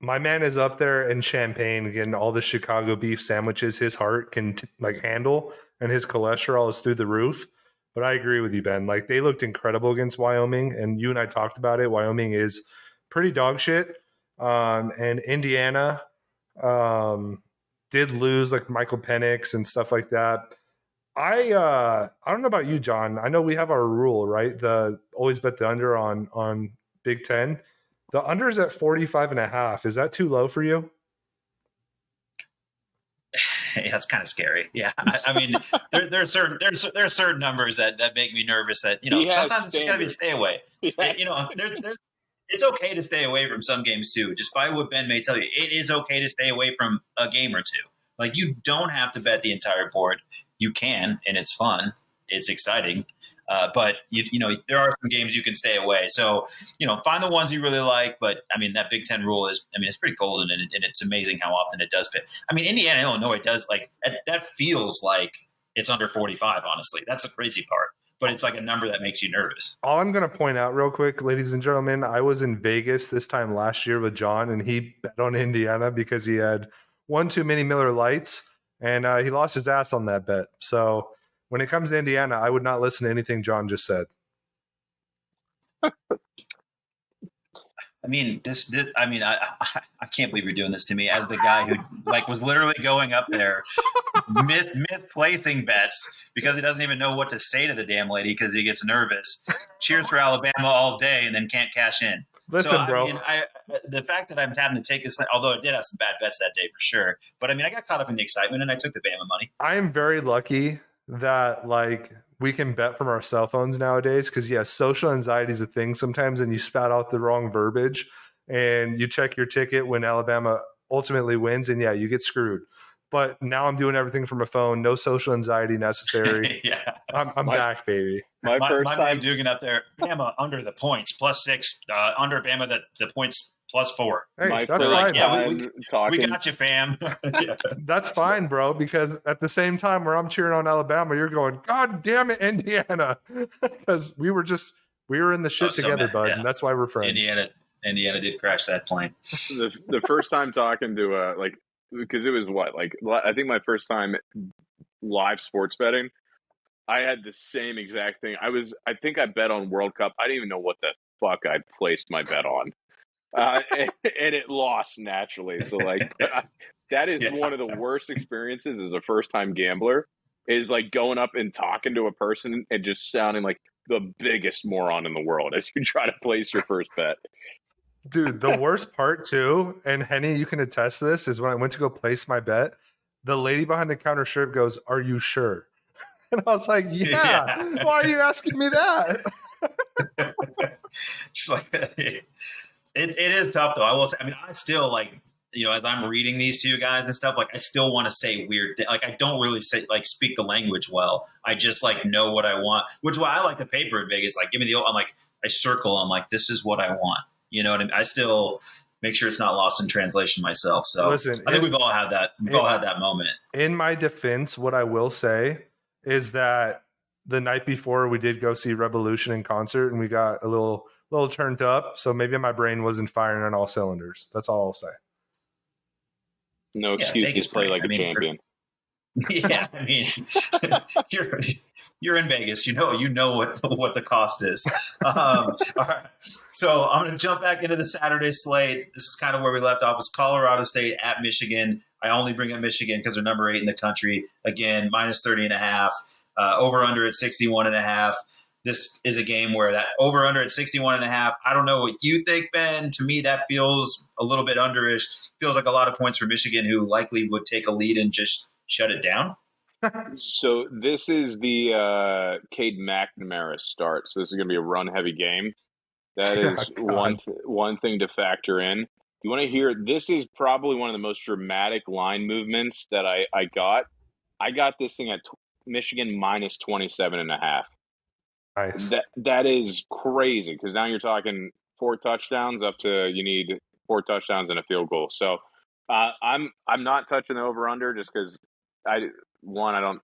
My man is up there in Champaign getting all the Chicago beef sandwiches his heart can handle, and his cholesterol is through the roof. But I agree with you, Ben. They looked incredible against Wyoming, and you and I talked about it. Wyoming is pretty dog shit. And Indiana did lose Michael Penix and stuff like that. I don't know about you, John. I know we have our rule, right? The always bet the under on Big Ten. The under is at 45.5. Is that too low for you? Yeah, that's kind of scary. Yeah, there are certain numbers that make me nervous. That sometimes it's just got to be stay away. It's okay to stay away from some games too. Despite what Ben may tell you, it is okay to stay away from a game or two. You don't have to bet the entire board. You can, and it's fun. It's exciting. But there are some games you can stay away. So, find the ones you really like. But that Big Ten rule is, it's pretty golden, and it's amazing how often it does fit. Indiana, Illinois does that feels like it's under 45. Honestly, that's the crazy part. But it's a number that makes you nervous. All I'm going to point out real quick, ladies and gentlemen, I was in Vegas this time last year with John, and he bet on Indiana because he had one too many Miller Lights, and he lost his ass on that bet. So when it comes to Indiana, I would not listen to anything John just said. mean, I can't believe you're doing this to me as the guy who was literally going up there, misplacing bets because he doesn't even know what to say to the damn lady because he gets nervous. Cheers for Alabama all day and then can't cash in. Listen, bro. The fact that I'm having to take this, although I did have some bad bets that day for sure, but I got caught up in the excitement and I took the Bama money. I am very lucky that we can bet from our cell phones nowadays because, yes, social anxiety is a thing sometimes, and you spat out the wrong verbiage and you check your ticket when Alabama ultimately wins, and, yeah, you get screwed. But now I'm doing everything from a phone. No social anxiety necessary. Yeah. I'm back, baby. My first time Dugan up there, Bama under the points, +6, under Bama the points +4. Hey, that's fine. Yeah, we got you, fam. Yeah. That's fine, bro, because at the same time where I'm cheering on Alabama, you're going, God damn it, Indiana. Because we were in the shit together, bud, yeah. And that's why we're friends. Indiana did crash that plane. The first time talking to because it was I think my first time live sports betting, I had the same exact thing. I think I bet on World Cup. I didn't even know what the fuck I placed my bet on. And it lost naturally. So that is one of the worst experiences as a first time gambler, is going up and talking to a person and just sounding like the biggest moron in the world as you try to place your first bet. Dude, the worst part too, and Henny, you can attest to this, is when I went to go place my bet, the lady behind the counter shirt goes, "Are you sure?" And I was like, yeah. Why are you asking me that? Just it is tough though. I will say, I still as I'm reading these to you guys and stuff, I still want to say weird things. I don't really say speak the language well. I just know what I want, which is why I like the paper in Vegas. Give me the, I circle. I'm this is what I want. You know what I mean? I still make sure it's not lost in translation myself. So listen, I think we've all had that. We've all had that moment. In my defense, what I will say is that the night before we did go see Revolution in concert, and we got a little turned up. So maybe my brain wasn't firing on all cylinders. That's all I'll say. No excuses. Play like a champion. Yeah, you're in Vegas. You know what the cost is. All right. So I'm going to jump back into the Saturday slate. This is kind of where we left off. It's Colorado State at Michigan. I only bring up Michigan because they're number 8 in the country. Again, -30.5. Over under at 61.5. This is a game where that over under at 61.5. I don't know what you think, Ben. To me, that feels a little bit underish. Feels like a lot of points for Michigan, who likely would take a lead and just shut it down. So this is the Cade McNamara start. So this is going to be a run-heavy game. That is one thing to factor in. You want to hear? This is probably one of the most dramatic line movements that I got. I got this thing at Michigan -27.5. Nice. That is crazy, because now you're talking 4 touchdowns up to, you need 4 touchdowns and a field goal. So I'm not touching the over under just because Harbaugh,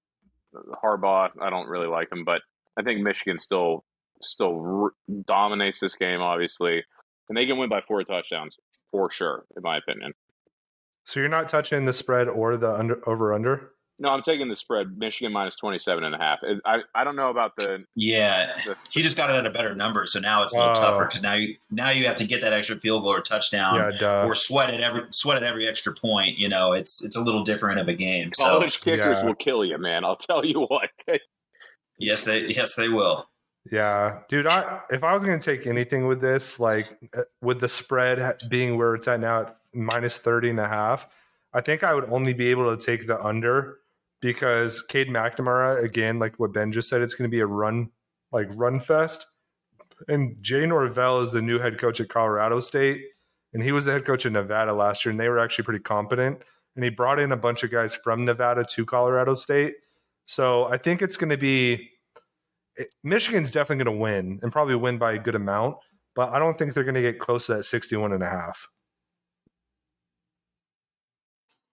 I don't really like him, but I think Michigan still dominates this game, obviously, and they can win by 4 touchdowns for sure, in my opinion. So you're not touching the spread or the over under? No, I'm taking the spread, Michigan -27.5. I don't know about the. Yeah, he just got it at a better number, so now it's a little tougher because now you have to get that extra field goal or touchdown, or sweat at every extra point. It's a little different of a game. College kickers will kill you, man. I'll tell you what. Yes, they will. Yeah, dude. If I was going to take anything with this, with the spread being where it's at now at -30.5, I think I would only be able to take the under. Because Cade McNamara, again, like what Ben just said, it's going to be a run fest. And Jay Norvell is the new head coach at Colorado State. And he was the head coach in Nevada last year, and they were actually pretty competent. And he brought in a bunch of guys from Nevada to Colorado State. So I think it's going to be – Michigan's definitely going to win, and probably win by a good amount. But I don't think they're going to get close to that 61.5.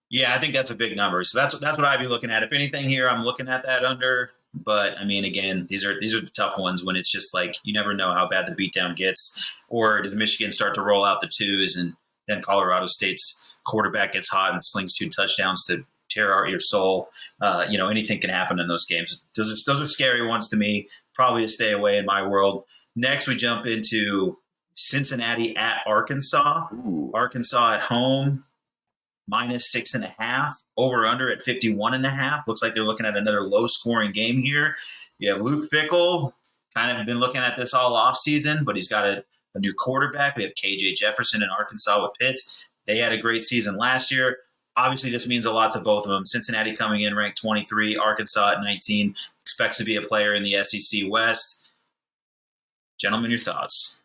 Yeah, I think that's a big number. So that's what I'd be looking at. If anything here, I'm looking at that under. But again, these are the tough ones when it's just you never know how bad the beatdown gets. Or does Michigan start to roll out the twos, and then Colorado State's quarterback gets hot and slings 2 touchdowns to tear out your soul? Anything can happen in those games. Those are scary ones to me. Probably a stay away in my world. Next, we jump into Cincinnati at Arkansas. Ooh. Arkansas at home, -6.5. Over under at 51.5. Looks like they're looking at another low scoring game here. You have Luke Fickell, kind of been looking at this all offseason, but he's got a new quarterback. We have KJ Jefferson in Arkansas with Pitts. They had a great season last year. Obviously, this means a lot to both of them. Cincinnati coming in ranked 23, Arkansas at 19, expects to be a player in the SEC West. Gentlemen, your thoughts?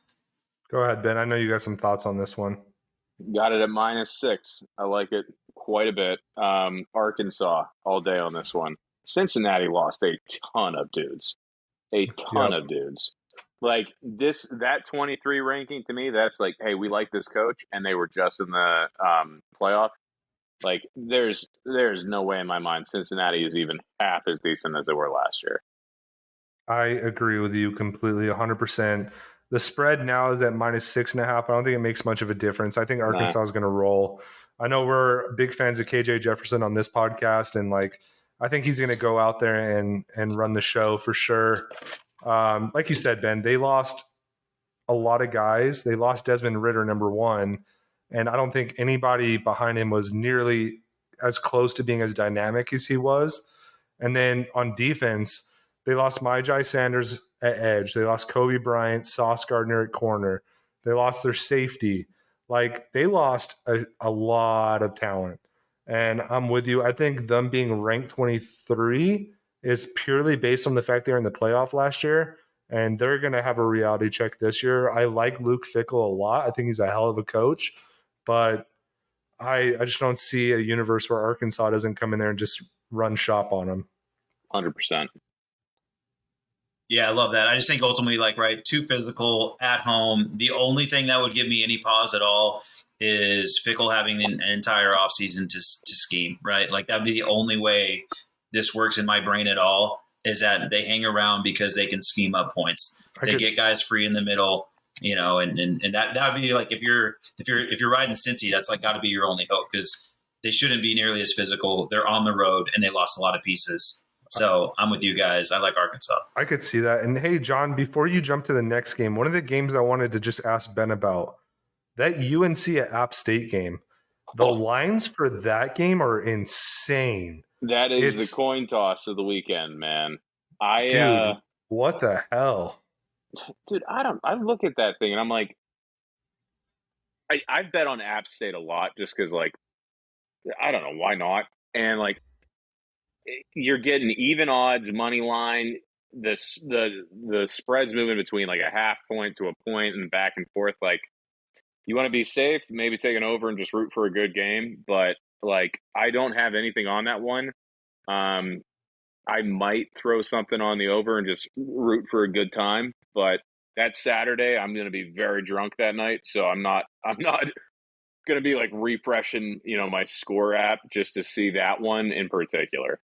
Go ahead, Ben. I know you got some thoughts on this one. Got it at -6. I like it quite a bit. Arkansas all day on this one. Cincinnati lost a ton of dudes. Of dudes. Like that 23 ranking to me, that's like, hey, we like this coach, and they were just in the playoff. Like, there's no way in my mind Cincinnati is even half as decent as they were last year. I agree with you completely, 100%. The spread now is at -6.5. I don't think it makes much of a difference. I think Arkansas is going to roll. I know we're big fans of KJ Jefferson on this podcast, and like, I think he's going to go out there and run the show for sure. Like you said, Ben, they lost a lot of guys. They lost Desmond Ridder, number one, and I don't think anybody behind him was nearly as close to being as dynamic as he was. And then on defense, they lost Myjai Sanders at edge. They lost Kobe Bryant, Sauce Gardner at corner. They lost their safety. Like, they lost a lot of talent. And I'm with you. I think them being ranked 23 is purely based on the fact they were in the playoff last year, and they're going to have a reality check this year. I like Luke Fickell a lot. I think he's a hell of a coach, but I just don't see a universe where Arkansas doesn't come in there and just run shop on them. 100%. Yeah, I love that. I just think ultimately, like, right, too physical at home. The only thing that would give me any pause at all is Fickell having an entire offseason to scheme, right? Like, that would be the only way this works in my brain at all, is that they hang around because they can scheme up points. They get guys free in the middle, you know, and that would be like, if you're riding Cincy, that's like got to be your only hope, because they shouldn't be nearly as physical. They're on the road and they lost a lot of pieces. So I'm with you guys. I like Arkansas. I could see that. And hey, John, before you jump to the next game, one of the games I wanted to just ask Ben about, that UNC at App State game, the lines for that game are insane. That is the coin toss of the weekend, man. Dude, what the hell? Dude, I look at that thing and I'm like, I bet on App State a lot just because, like, I don't know, why not? And like, you're getting even odds, money line. The spread's moving between like a half point to a point and back and forth. Like, you want to be safe, maybe take an over and just root for a good game. But like, I don't have anything on that one. I might throw something on the over and just root for a good time. But that's Saturday. I'm going to be very drunk that night, so I'm not going to be like refreshing, my score app just to see that one in particular.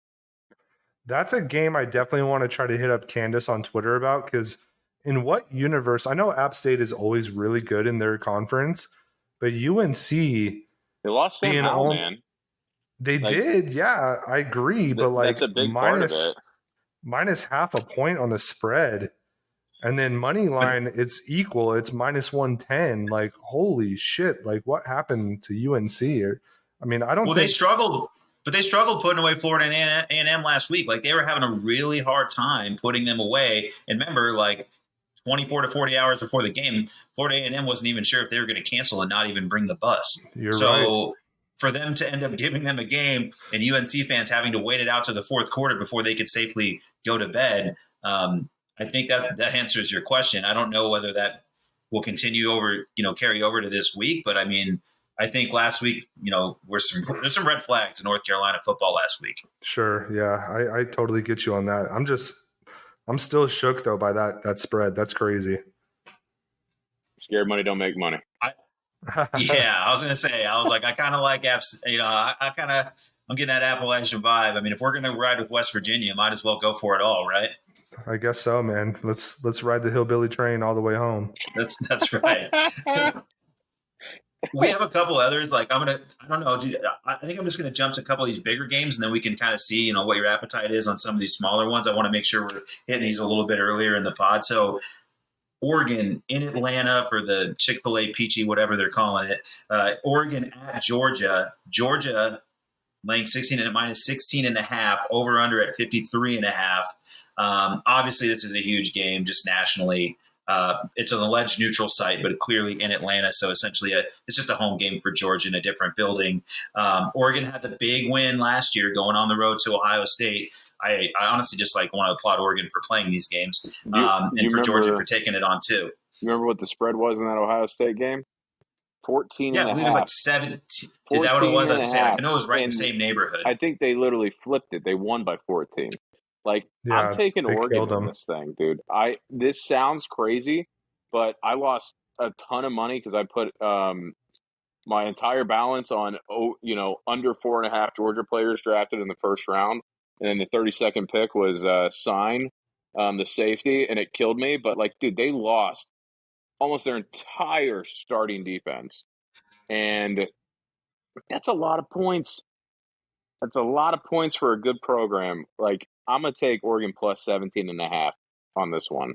That's a game I definitely want to try to hit up Candace on Twitter about, because in what universe, I know App State is always really good in their conference, but UNC, they lost Sam Howell, man. They did, yeah, I agree, but like, that's a big part of it. Minus half a point on the spread, and then money line, it's equal. It's -110. Like, holy shit! Like, what happened to UNC? I mean, I don't. Well, they struggled. But they struggled putting away Florida and A&M last week. Like, they were having a really hard time putting them away. And remember, like, 24 to 40 hours before the game, Florida A&M wasn't even sure if they were going to cancel and not even bring the bus. You're right. For them to end up giving them a game and UNC fans having to wait it out to the fourth quarter before they could safely go to bed, I think that answers your question. I don't know whether that will continue over, carry over to this week. But, I mean, I think last week, there's some red flags in North Carolina football last week. Sure. Yeah, I totally get you on that. I'm still shook though by that spread. That's crazy. Scared money don't make money. Yeah, I was going to say, I was like, I kind of like apps, I'm getting that Appalachian vibe. I mean, if we're going to ride with West Virginia, might as well go for it all, right? I guess so, man. Let's ride the hillbilly train all the way home. That's right. We have a couple others. Like, I don't know, dude. I think I'm just going to jump to a couple of these bigger games, and then we can kind of see, what your appetite is on some of these smaller ones. I want to make sure we're hitting these a little bit earlier in the pod. So Oregon in Atlanta for the Chick-fil-A Peachy, whatever they're calling it. Oregon at Georgia. Georgia laying 16 and minus 16 and a half, over under at 53 and a half. Obviously, this is a huge game just nationally. It's an alleged neutral site, but clearly in Atlanta. So essentially, it's just a home game for Georgia in a different building. Oregon had the big win last year going on the road to Ohio State. I honestly just want to applaud Oregon for playing these games and for Georgia for taking it on too. You remember what the spread was in that Ohio State game? 14 yeah, and I a believe half. it was like 7. Is that what it was? I know it was right in And the same neighborhood. I think they literally flipped it. They won by 14. Like, Yeah, I'm taking they Oregon killed in 'em. this thing, dude. This sounds crazy, but I lost a ton of money because I put my entire balance on under 4.5 Georgia players drafted in the first round, and then the 32nd pick was Sign, the safety, and it killed me. But like, dude, they lost almost their entire starting defense, and that's a lot of points. That's a lot of points for a good program. Like, I'm gonna take Oregon plus 17 and a half on this one.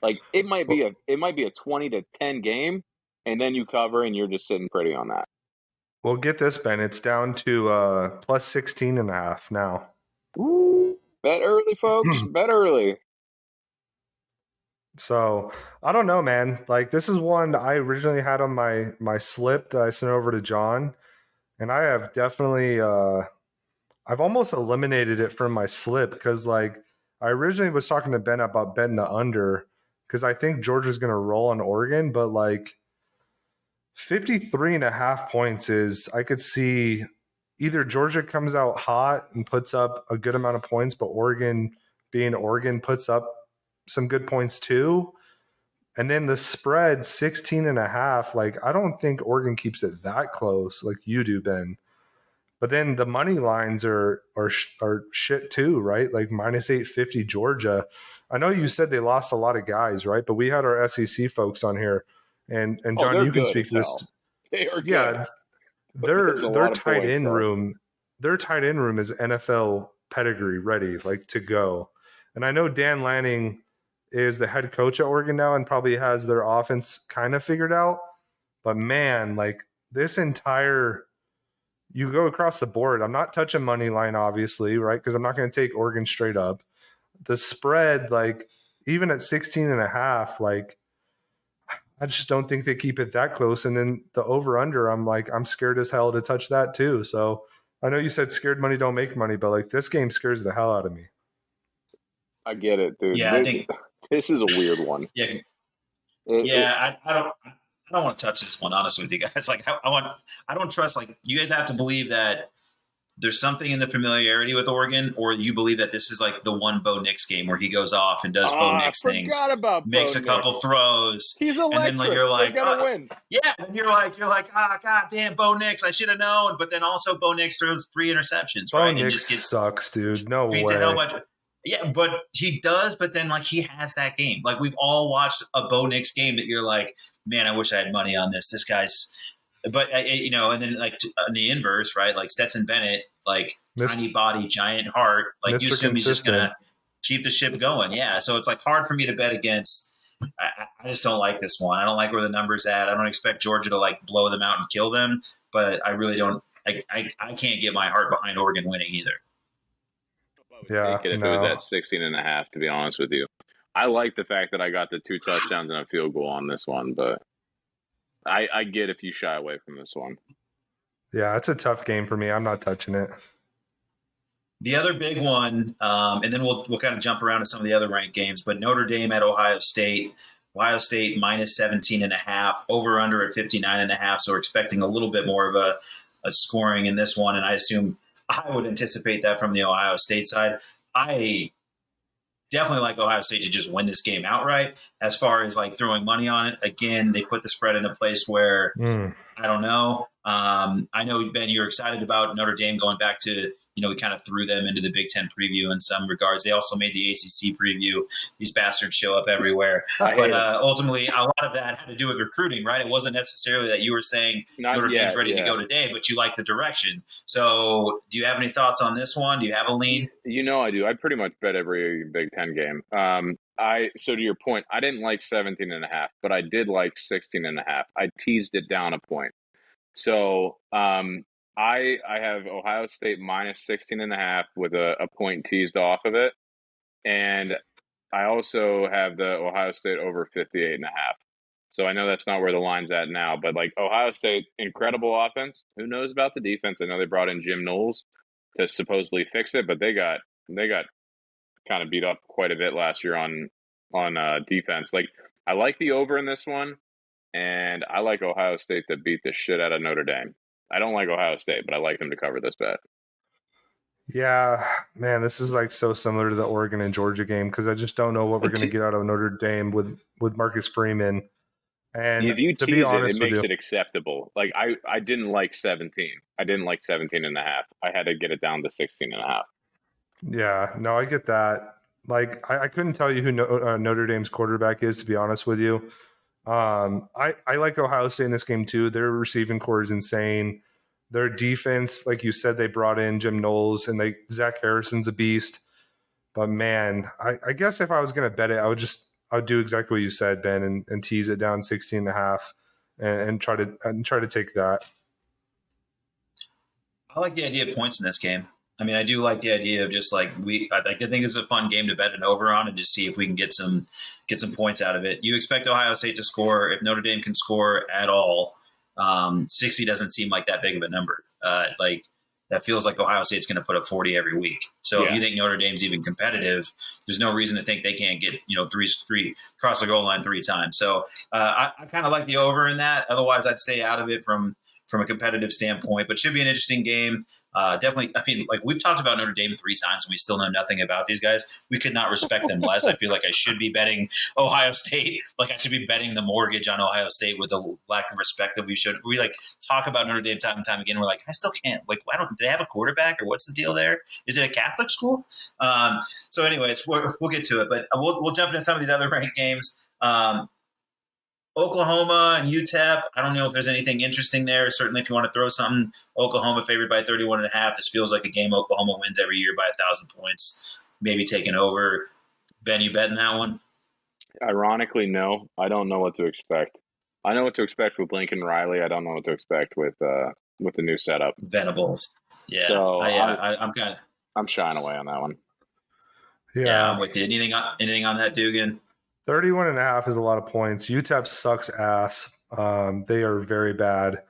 Like, it might be a 20-10 game, and then you cover and you're just sitting pretty on that. Well, get this, Ben. It's down to plus 16 and a half now. Ooh, bet early, folks. Bet early. So I don't know, man. Like, this is one I originally had on my slip that I sent over to John, and I have definitely I've almost eliminated it from my slip because, like, I originally was talking to Ben about betting the under because I think Georgia's going to roll on Oregon, but like 53 and a half points is, I could see either Georgia comes out hot and puts up a good amount of points, but Oregon, being Oregon, puts up some good points too. And then the spread 16 and a half, like, I don't think Oregon keeps it that close like you do, Ben. But then the money lines are shit too, right? Like minus 850 Georgia. I know you said they lost a lot of guys, right? But we had our SEC folks on here, and John, you can speak to this. They are good. Yeah, their tight end room, their tight end room is NFL pedigree ready, like, to go. And I know Dan Lanning is the head coach at Oregon now and probably has their offense kind of figured out. But man, like, this entire, you go across the board. I'm not touching money line, obviously, right? Because I'm not going to take Oregon straight up. The spread, like, even at 16 and a half, like, I just don't think they keep it that close. And then the over under, I'm scared as hell to touch that too. So I know you said scared money don't make money, but like, this game scares the hell out of me. I get it, dude. Yeah, I think this is a weird one. I don't want to touch this one, honestly, with you guys. Like, I don't trust. Like, you guys have to believe that there's something in the familiarity with Oregon, or you believe that this is like the one Bo Nix game where he goes off and does Bo Nix things, makes a couple throws. He's electric. And then you're like, they're gonna win. Yeah, and you're like, god damn, Bo Nix, I should have known. But then also Bo Nix throws 3 interceptions, right? Bo Nix sucks, dude. No way. Yeah, but he does. But then, like, he has that game. Like, we've all watched a Bo Nix game that you're like, man, I wish I had money on this. This guy's, but and then like on the inverse, right? Like Stetson Bennett, like tiny body, giant heart. Like Mr. you assume he's just gonna keep the ship going. Yeah. So it's like hard for me to bet against. I just don't like this one. I don't like where the number's at. I don't expect Georgia to like blow them out and kill them, but I really don't. I can't get my heart behind Oregon winning either. Yeah, take it if it was at 16 and a half, to be honest with you. I like the fact that I got the 2 touchdowns and a field goal on this one, but I get if you shy away from this one. Yeah, it's a tough game for me. I'm not touching it. The other big one, and then we'll kind of jump around to some of the other ranked games, but Notre Dame at Ohio State. Ohio State minus 17 and a half, over under at 59 and a half. So we're expecting a little bit more of a scoring in this one, and I assume I would anticipate that from the Ohio State side. I definitely like Ohio State to just win this game outright. As far as like throwing money on it, again, they put the spread in a place where I don't know. I know, Ben, you're excited about Notre Dame going back to, we kind of threw them into the Big Ten preview in some regards. They also made the ACC preview. These bastards show up everywhere. But ultimately, a lot of that had to do with recruiting, right? It wasn't necessarily that you were saying Notre Dame's ready to go today, but you like the direction. So do you have any thoughts on this one? Do you have a lean? I do. I pretty much bet every Big Ten game. So to your point, I didn't like 17.5, but I did like 16.5. I teased it down a point. So I have Ohio State minus 16.5 with a point teased off of it. And I also have the Ohio State over 58.5. So I know that's not where the line's at now, but like Ohio State, incredible offense. Who knows about the defense? I know they brought in Jim Knowles to supposedly fix it, but they got kind of beat up quite a bit last year on defense. Like I like the over in this one, and I like Ohio State to beat the shit out of Notre Dame. I don't like Ohio State, but I like them to cover this bet. Yeah, man, this is like so similar to the Oregon and Georgia game because I just don't know what we're going to get out of Notre Dame with Marcus Freeman. And if you to tease be it, honest it makes with you, it acceptable. Like I didn't like 17. I didn't like 17.5. I had to get it down to 16.5. yeah, no, I get that. Like I couldn't tell you who Notre Dame's quarterback is, to be honest with you. I like Ohio State in this game too. Their receiving core is insane. Their defense, like you said, they brought in Jim Knowles and Zach Harrison's a beast. But man, I guess if I was going to bet it, I would do exactly what you said, Ben, and tease it down 16.5 and try to take that. I like the idea of points in this game. I mean, I do like the idea of just like I think it's a fun game to bet an over on and just see if we can get some points out of it. You expect Ohio State to score. If Notre Dame can score at all, 60 doesn't seem like that big of a number. Like that feels like Ohio State's going to put up 40 every week. So if you think Notre Dame's even competitive, there's no reason to think they can't get three cross the goal line 3 times. So I kind of like the over in that. Otherwise, I'd stay out of it from a competitive standpoint, but should be an interesting game. Definitely, I mean, like we've talked about Notre Dame 3 times and we still know nothing about these guys. We could not respect them less. I feel like I should be betting Ohio State. Like I should be betting the mortgage on Ohio State with a lack of respect that we should. We like talk about Notre Dame time and time again. We're like, I still can't. Like, why don't they have a quarterback or what's the deal there? Is it a Catholic school? So, anyways, we'll get to it, but we'll jump into some of these other ranked games. Oklahoma and UTEP, I don't know if there's anything interesting there. Certainly, if you want to throw something, Oklahoma favored by 31.5. This feels like a game Oklahoma wins every year by 1,000 points, maybe taking over. Ben, you betting that one? Ironically, no. I don't know what to expect. I know what to expect with Lincoln Riley. I don't know what to expect with the new setup. Venables. Yeah. So I'm shying away on that one. Yeah, I'm with you. Anything on that, Dugan? 31.5 is a lot of points. UTEP sucks ass. They are very bad.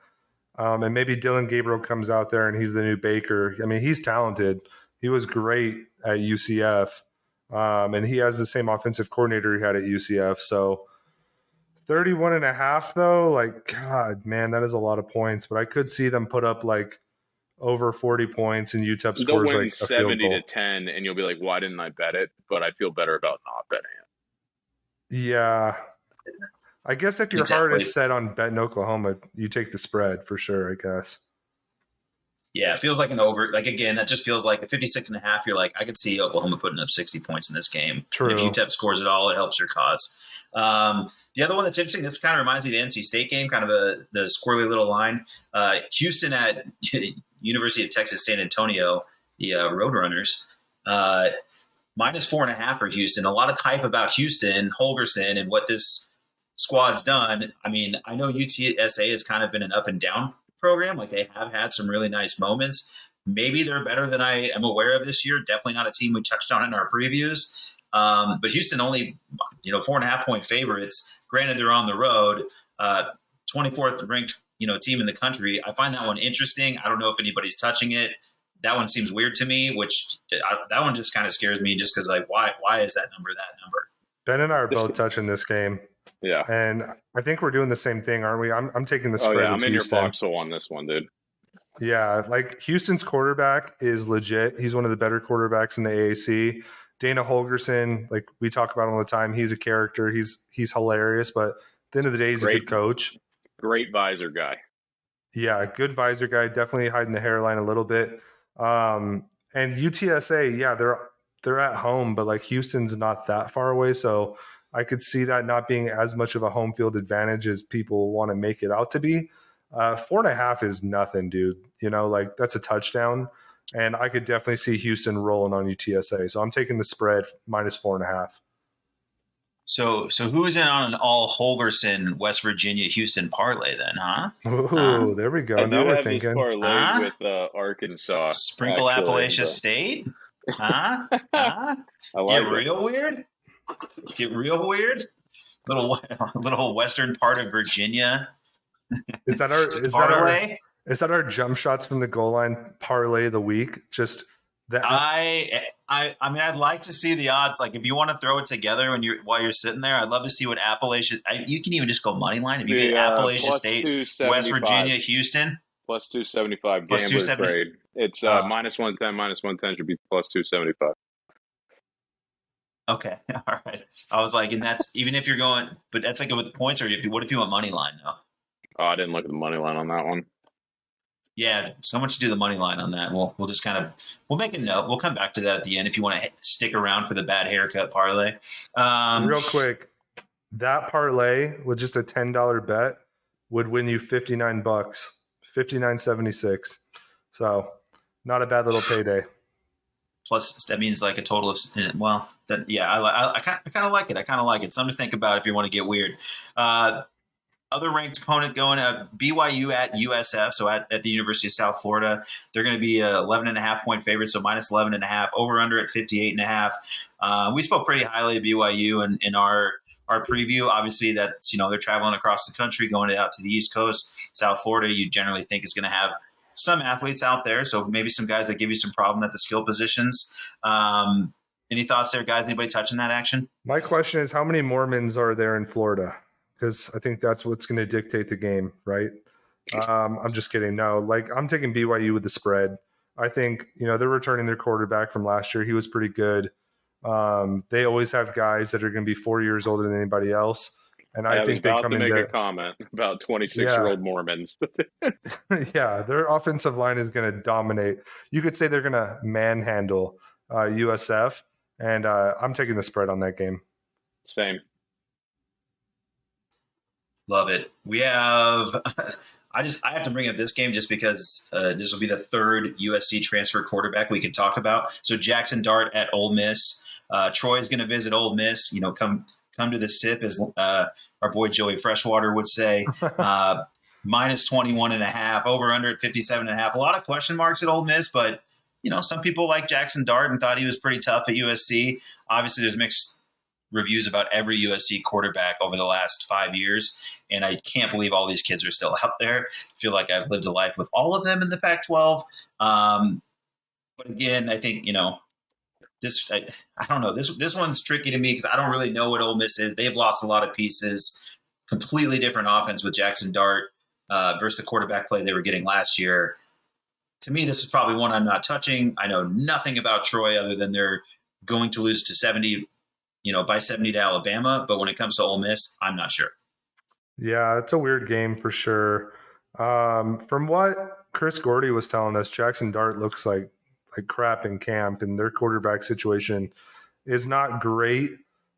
And maybe Dylan Gabriel comes out there and he's the new Baker. I mean, he's talented. He was great at UCF. And he has the same offensive coordinator he had at UCF. So 31.5 though, like, God, man, that is a lot of points. But I could see them put up like over 40 points and UTEP scores like a 70 to 10 and you'll be like, why didn't I bet it? But I feel better about not betting it. Yeah. I guess if your heart is set on betting Oklahoma, you take the spread for sure, I guess. Yeah, it feels like an over. Like, again, that just feels like the 56.5. You're like, I could see Oklahoma putting up 60 points in this game. True. And if UTEP scores it all, it helps your cause. The other one that's interesting, this kind of reminds me of the NC State game, kind of the squirrely little line. Houston at University of Texas San Antonio, the Roadrunners. Minus 4.5 for Houston. A lot of hype about Houston, Holgerson, and what this squad's done. I mean, I know UTSA has kind of been an up and down program. Like they have had some really nice moments. Maybe they're better than I am aware of this year. Definitely not a team we touched on in our previews. But Houston only, 4.5 point favorites. Granted, they're on the road. 24th ranked, team in the country. I find that one interesting. I don't know if anybody's touching it. That one seems weird to me, that one just kind of scares me just because, like, why is that number that number? Ben and I are both touching this game. Yeah. And I think we're doing the same thing, aren't we? I'm taking the spread with I'm in Houston. your foxhole on this one, dude. Yeah, like Houston's quarterback is legit. He's one of the better quarterbacks in the AAC. Dana Holgerson, like we talk about him all the time, he's a character. He's hilarious, but at the end of the day, he's a good coach. Great visor guy. Yeah, good visor guy. Definitely hiding the hairline a little bit. And UTSA, yeah, they're at home, but like Houston's not that far away, so I could see that not being as much of a home field advantage as people want to make it out to be. 4.5 is nothing, dude. Like that's a touchdown, and I could definitely see Houston rolling on UTSA. So I'm taking the spread minus 4.5. So who's in on an all Holgerson, West Virginia, Houston parlay then, huh? Ooh, there we go. I Now do we're have this thinking. parlay with Arkansas. Sprinkle actually, Appalachia State? Huh? I Get like it. real weird? Get real weird? Little western part of Virginia. Is that parlay? Is that our jump shots from the goal line parlay of the week? Just that. I mean, I'd like to see the odds. Like, if you want to throw it together while you're sitting there, I'd love to see what Appalachia. You can even just go money line if you get Appalachia State, West Virginia, Houston. Plus 275. Plus Gambler's 270. grade. It's minus 110. Minus 110 should be plus 275. Okay, all right. I was like, and that's even if you're going, but that's like with the points. Or what if you want money line though? Oh, I didn't look at the money line on that one. Yeah, so much to do the money line on that. We'll just we'll make a note. We'll come back to that at the end if you want to stick around for the bad haircut parlay. Real quick, that parlay with just a $10 bet would win you $59, $59.76. So not a bad little payday. Plus, that means like a total of I kind of like it. I kind of like it. Something to think about if you want to get weird. Other ranked opponent going BYU at USF, so at the University of South Florida. They're going to be 11.5 point favorites, so minus 11.5, over under at 58.5. We spoke pretty highly of BYU in our preview. Obviously, that's they're traveling across the country, going out to the East Coast. South Florida, you generally think is going to have some athletes out there, so maybe some guys that give you some problem at the skill positions. Any thoughts there, guys? Anybody touching that action? My question is, how many Mormons are there in Florida? Because I think that's what's going to dictate the game, right? I'm just kidding. No, I'm taking BYU with the spread. I think, they're returning their quarterback from last year. He was pretty good. They always have guys that are going to be 4 years older than anybody else. And I think they come in to make a comment about 26-year-old Mormons. Yeah, their offensive line is going to dominate. You could say they're going to manhandle USF, and I'm taking the spread on that game. Same. Love it. We have I have to bring up this game just because this will be the third USC transfer quarterback we can talk about. So Jackson Dart at Ole Miss. Troy is going to visit Ole Miss. Come to the sip, as our boy Joey Freshwater would say. Minus 21.5, over under at 57.5. A lot of question marks at Ole Miss, but some people like Jackson Dart and thought he was pretty tough at USC. Obviously, there's mixed reviews about every USC quarterback over the last 5 years, and I can't believe all these kids are still out there. I feel like I've lived a life with all of them in the Pac-12. But again, I think I don't know. This one's tricky to me because I don't really know what Ole Miss is. They've lost a lot of pieces. Completely different offense with Jackson Dart versus the quarterback play they were getting last year. To me, this is probably one I'm not touching. I know nothing about Troy other than they're going to lose to 70. By 70 to Alabama. But when it comes to Ole Miss, I'm not sure. Yeah, it's a weird game for sure. From what Chris Gordy was telling us, Jackson Dart looks like crap in camp, and their quarterback situation is not great.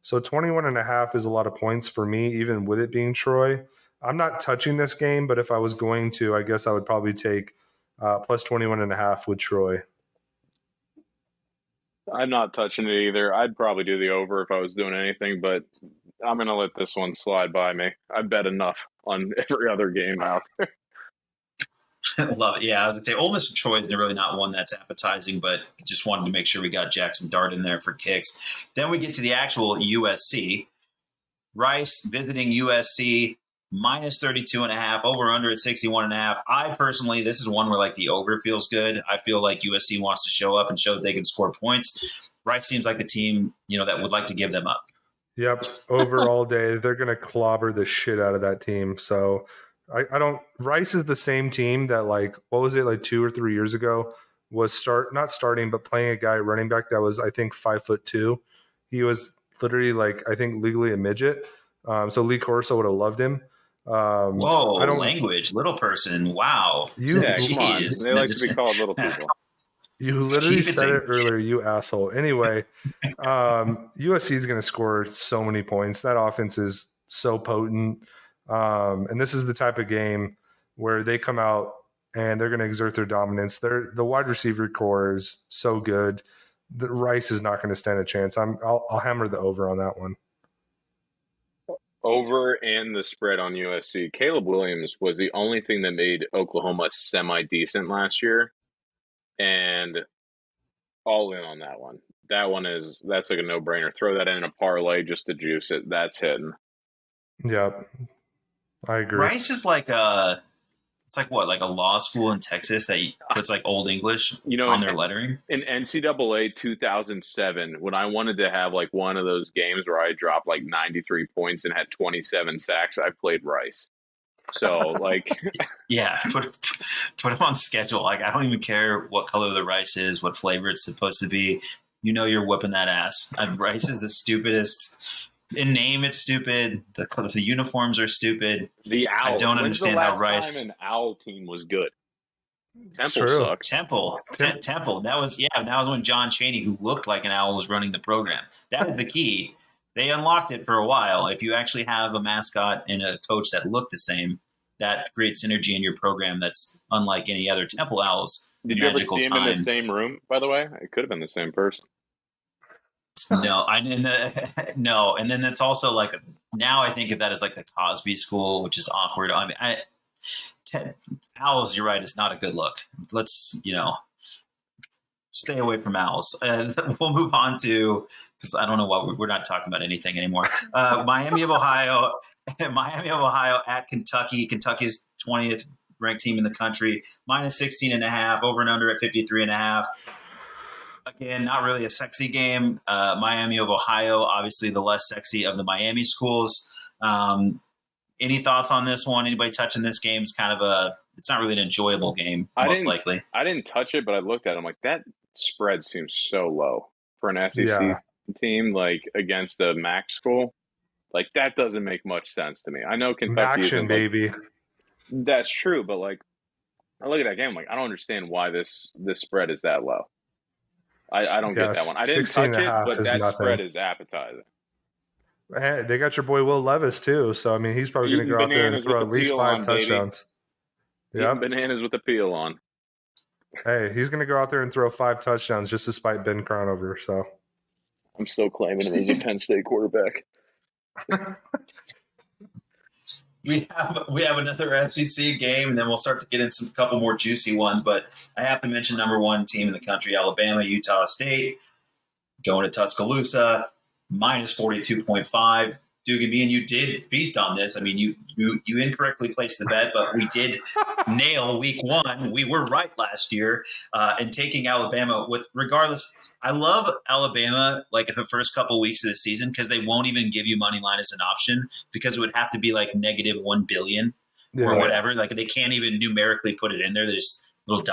So 21.5 is a lot of points for me, even with it being Troy. I'm not touching this game, but if I was going to, I guess I would probably take plus 21.5 with Troy. I'm not touching it either. I'd probably do the over if I was doing anything, but I'm going to let this one slide by me. I bet enough on every other game out there. Love it. Yeah, I was going to say, Ole Miss and Troy is really not one that's appetizing, but just wanted to make sure we got Jackson Dart in there for kicks. Then we get to the actual USC. Rice visiting USC, minus 32.5, over under at 61.5. I personally, this is one where the over feels good. I feel like USC wants to show up and show that they can score points. Rice seems like the team, that would like to give them up. Yep. Over all day. They're going to clobber the shit out of that team. So I don't, Rice is the same team that what was it, 2 or 3 years ago was not starting, but playing a guy running back that was, I think, 5'2". He was literally I think legally a midget. So Lee Corso would have loved him. Whoa, language, little person. Wow. Come on. They like to be called little people. You literally said it earlier, you asshole. Anyway, USC is going to score so many points. That offense is so potent. And this is the type of game where they come out and they're going to exert their dominance. The wide receiver core is so good. The Rice is not going to stand a chance. I'll hammer the over on that one. Over and the spread on USC. Caleb Williams was the only thing that made Oklahoma semi-decent last year, and all in on that one. That's like a no-brainer. Throw that in a parlay just to juice it. That's hitting. Yep, I agree. Rice is like it's like what, like a law school in Texas that puts like Old English on their lettering? In NCAA 2007, when I wanted to have like one of those games where I dropped like 93 points and had 27 sacks, I played Rice. So like, yeah, put him on schedule. Like, I don't even care what color the rice is, what flavor it's supposed to be. You're whipping that ass. Rice is the stupidest. In name, it's stupid. The uniforms are stupid. The Owls. I don't understand how Rice. Time an Owl team was good. Temple sucked. Temple. That was when John Chaney, who looked like an owl, was running the program. That is the key. They unlocked it for a while. If you actually have a mascot and a coach that look the same, that creates synergy in your program that's unlike any other. Temple Owls. Did you ever see him in the same room, by the way? It could have been the same person. No. And then that's also like, now I think of that as like the Cosby School, which is awkward. I mean, Owls, you're right, it's not a good look. Let's, stay away from Owls. We'll move on to, because I don't know what we're not talking about anything anymore. Miami of Ohio at Kentucky. Kentucky's 20th ranked team in the country, minus 16.5, over and under at 53.5. Again, not really a sexy game. Miami of Ohio, obviously the less sexy of the Miami schools. Any thoughts on this one? Anybody touching this game? It's kind of it's not really an enjoyable game, most likely. I didn't touch it, but I looked at it. I'm like, that spread seems so low for an SEC team, like against a MAC school. Like, that doesn't make much sense to me. I know Kentucky action, baby. That's true, but like, I look at that game, I'm like, I don't understand why this spread is that low. I don't get that one. I didn't touch it, but that spread is appetizing. Hey, they got your boy Will Levis too, so I mean, he's probably going to go out there and throw at least 5 touchdowns. Yeah, bananas with the peel on. Hey, he's going to go out there and throw 5 touchdowns just to spite Ben Crownover. So I'm still claiming him as a Penn State quarterback. We have another SEC game, and then we'll start to get into a couple more juicy ones. But I have to mention number 1 team in the country, Alabama, Utah State, going to Tuscaloosa, minus 42.5. Dugan, me and you did feast on this. I mean, you incorrectly placed the bet, but we did nail week 1. We were right last year in taking Alabama with regardless. I love Alabama like in the first couple weeks of the season because they won't even give you money line as an option because it would have to be like negative 1 billion or whatever. Like they can't even numerically put it in there. There's little ...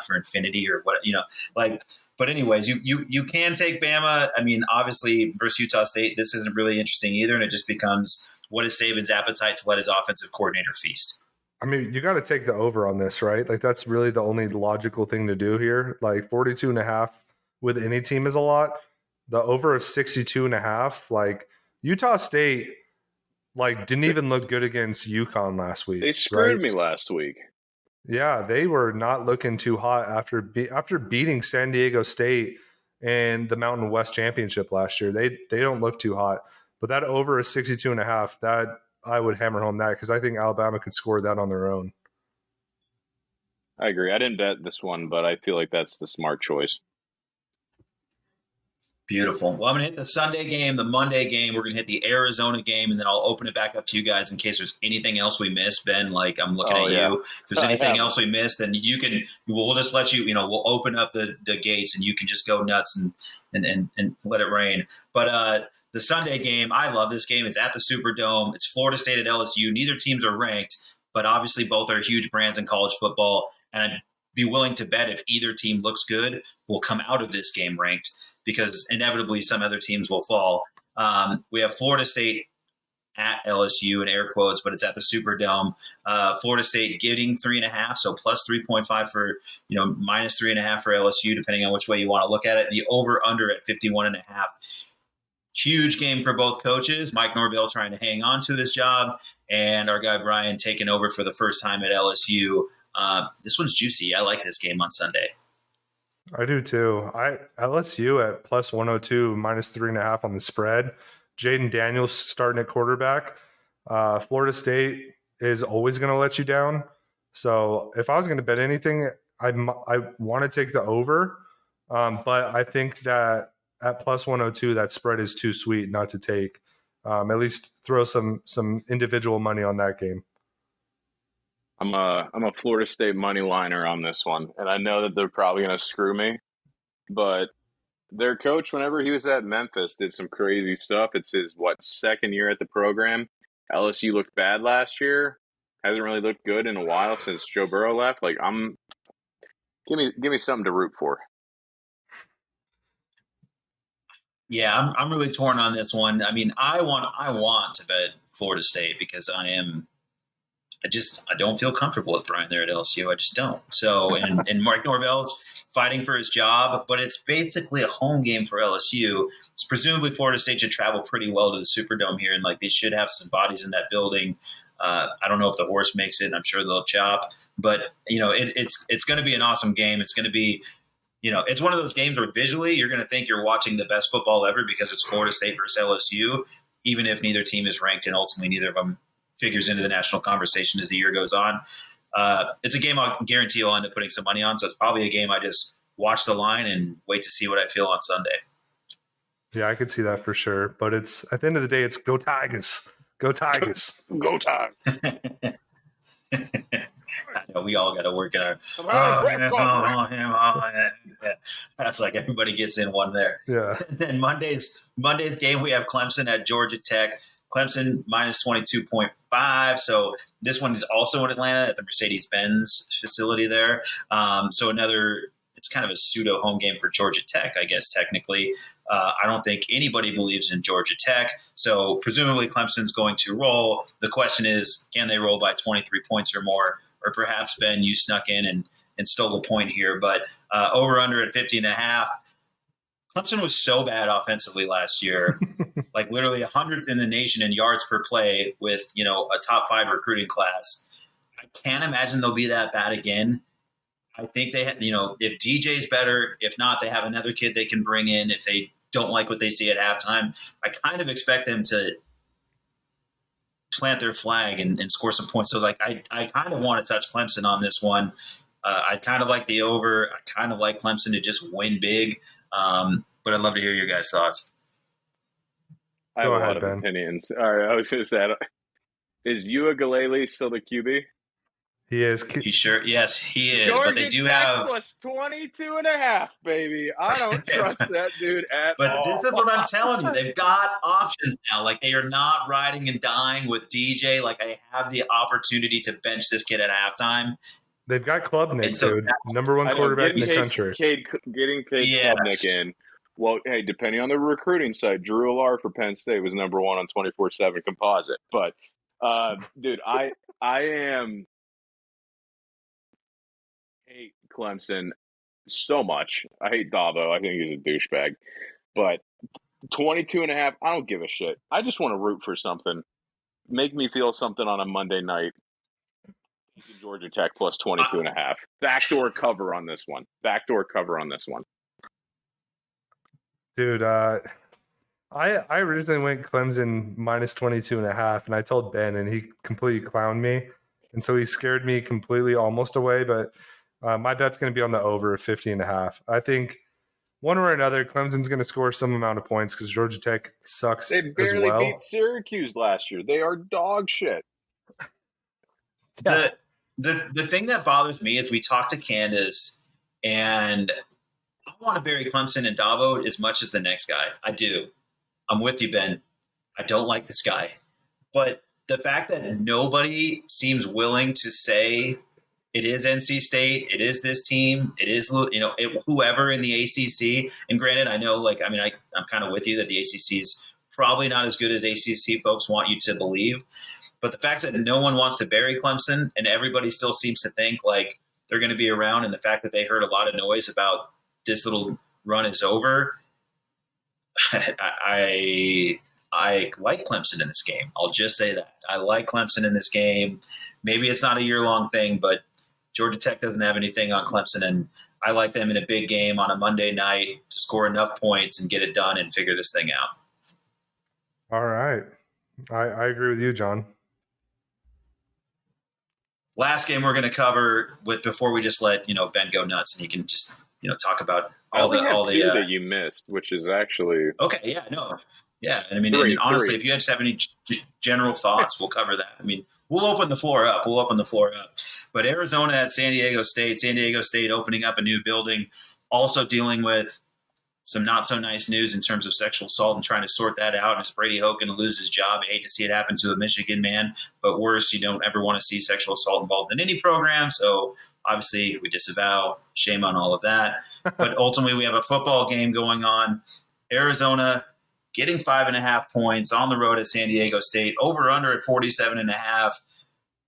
for infinity or what, but anyways, you can take Bama. I mean, obviously versus Utah State, this isn't really interesting either. And it just becomes, what is Saban's appetite to let his offensive coordinator feast? I mean, you got to take the over on this, right? Like that's really the only logical thing to do here. Like 42.5 with any team is a lot. The over of 62.5, like Utah State, like didn't even look good against UConn last week. They screwed me last week. Yeah, they were not looking too hot after beating San Diego State in the Mountain West Championship last year. They don't look too hot. But that over is 62.5. That I would hammer home that because I think Alabama could score that on their own. I agree. I didn't bet this one, but I feel like that's the smart choice. Beautiful. Well, I'm going to hit the Sunday game, the Monday game. We're going to hit the Arizona game, and then I'll open it back up to you guys in case there's anything else we missed. Ben, like I'm looking at you. If there's anything else we missed, then you can. We'll just let you. We'll open up the gates, and you can just go nuts and let it rain. But the Sunday game, I love this game. It's at the Superdome. It's Florida State at LSU. Neither teams are ranked, but obviously both are huge brands in college football, and I'd be willing to bet if either team looks good, we'll come out of this game ranked. Because inevitably some other teams will fall. We have Florida State at LSU in air quotes, but it's at the Superdome. Florida State getting 3.5, so plus 3.5 for, minus 3.5 for LSU, depending on which way you want to look at it. The over-under at 51.5. Huge game for both coaches. Mike Norvell trying to hang on to his job, and our guy Brian taking over for the first time at LSU. This one's juicy. I like this game on Sunday. I do too. LSU at plus 102, minus 3.5 on the spread. Jaden Daniels starting at quarterback. Florida State is always going to let you down. So if I was going to bet anything, I want to take the over. But I think that at plus 102, that spread is too sweet not to take. At least throw some individual money on that game. I'm a Florida State money liner on this one, and I know that they're probably going to screw me, but their coach, whenever he was at Memphis, did some crazy stuff. It's his second year at the program. LSU looked bad last year. Hasn't really looked good in a while since Joe Burrow left. Like, give me something to root for. Yeah, I'm really torn on this one. I mean, I want to bet Florida State because I don't feel comfortable with Brian there at LSU. I just don't. So, and Mark Norvell's fighting for his job, but it's basically a home game for LSU. It's presumably Florida State should travel pretty well to the Superdome here, and like they should have some bodies in that building. I don't know if the horse makes it, and I'm sure they'll chop. But it's going to be an awesome game. It's going to be, it's one of those games where visually you're going to think you're watching the best football ever because it's Florida State versus LSU, even if neither team is ranked and ultimately neither of them figures into the national conversation as the year goes on. It's a game I'll guarantee I'll end up putting some money on, so it's probably a game I just watch the line and wait to see what I feel on Sunday. Yeah, I could see that for sure. But it's at the end of the day, it's go Tigers. Go Tigers. Go Tigers. I know we all got to work in our. That's like everybody gets in one there. Yeah. And then Monday's game, we have Clemson at Georgia Tech. Clemson minus 22.5. So this one is also in Atlanta at the Mercedes-Benz facility there. So it's kind of a pseudo home game for Georgia Tech, I guess, technically. I don't think anybody believes in Georgia Tech. So presumably Clemson's going to roll. The question is, can they roll by 23 points or more? Or perhaps, Ben, you snuck in and stole a point here. But over-under at 50.5. Clemson was so bad offensively last year, like literally 100th in the nation in yards per play with, a top 5 recruiting class. I can't imagine they'll be that bad again. I think they have, if DJ's better, if not, they have another kid they can bring in if they don't like what they see at halftime. I kind of expect them to plant their flag and score some points. So, I kind of want to touch Clemson on this one. I kind of like the over. I kind of like Clemson to just win big. But I'd love to hear your guys' thoughts. I have a lot of opinions. All right, I was going to say, is Uiagalelei still the QB? He is. He sure? Yes, he is. Georgia but they do Tech have plus 22.5, baby. I don't trust that dude at all. But this is what I'm telling you. They've got options now. Like, they are not riding and dying with DJ. Like, I have the opportunity to bench this kid at halftime. They've got Klubnik, so dude. Number one quarterback in the country. Getting Klubnik in. Well, hey, depending on the recruiting side, Drew Allar for Penn State was number one on 24/7 Composite. But, dude, I hate Clemson so much. I hate Dabo. I think he's a douchebag. But 22.5, I don't give a shit. I just want to root for something. Make me feel something on a Monday night. Georgia Tech plus 22.5. Backdoor cover on this one. Dude, I originally went Clemson minus 22.5, and I told Ben, and he completely clowned me. And so he scared me completely almost away, but my bet's going to be on the over 50.5. I think one way or another, Clemson's going to score some amount of points because Georgia Tech sucks as well. They barely beat Syracuse last year. They are dog shit. The thing that bothers me is we talked to Candace, and I want to bury Clemson and Dabo as much as the next guy. I do. I'm with you, Ben. I don't like this guy. But the fact that nobody seems willing to say it is NC State, it is this team, it is whoever in the ACC. And granted, I know, I'm kind of with you that the ACC is probably not as good as ACC folks want you to believe. But the fact that no one wants to bury Clemson and everybody still seems to think like they're going to be around, and the fact that they heard a lot of noise about this little run is over, I like Clemson in this game. I'll just say that. I like Clemson in this game. Maybe it's not a year-long thing, but Georgia Tech doesn't have anything on Clemson, and I like them in a big game on a Monday night to score enough points and get it done and figure this thing out. All right. I agree with you, John. Last game we're going to cover before we just let Ben go nuts and he can just talk about all the that you missed, which is actually okay. Yeah, no, yeah. And I mean, and honestly, if you just have any general thoughts, we'll cover that. I mean, we'll open the floor up. But Arizona at San Diego State opening up a new building, also dealing with some not so nice news in terms of sexual assault and trying to sort that out. And is Brady Hoke going to lose his job? I hate to see it happen to a Michigan man, but worse, you don't ever want to see sexual assault involved in any program. So obviously we disavow. Shame on all of that. But ultimately we have a football game going on. Arizona getting 5.5 points on the road at San Diego State, over under at 47.5.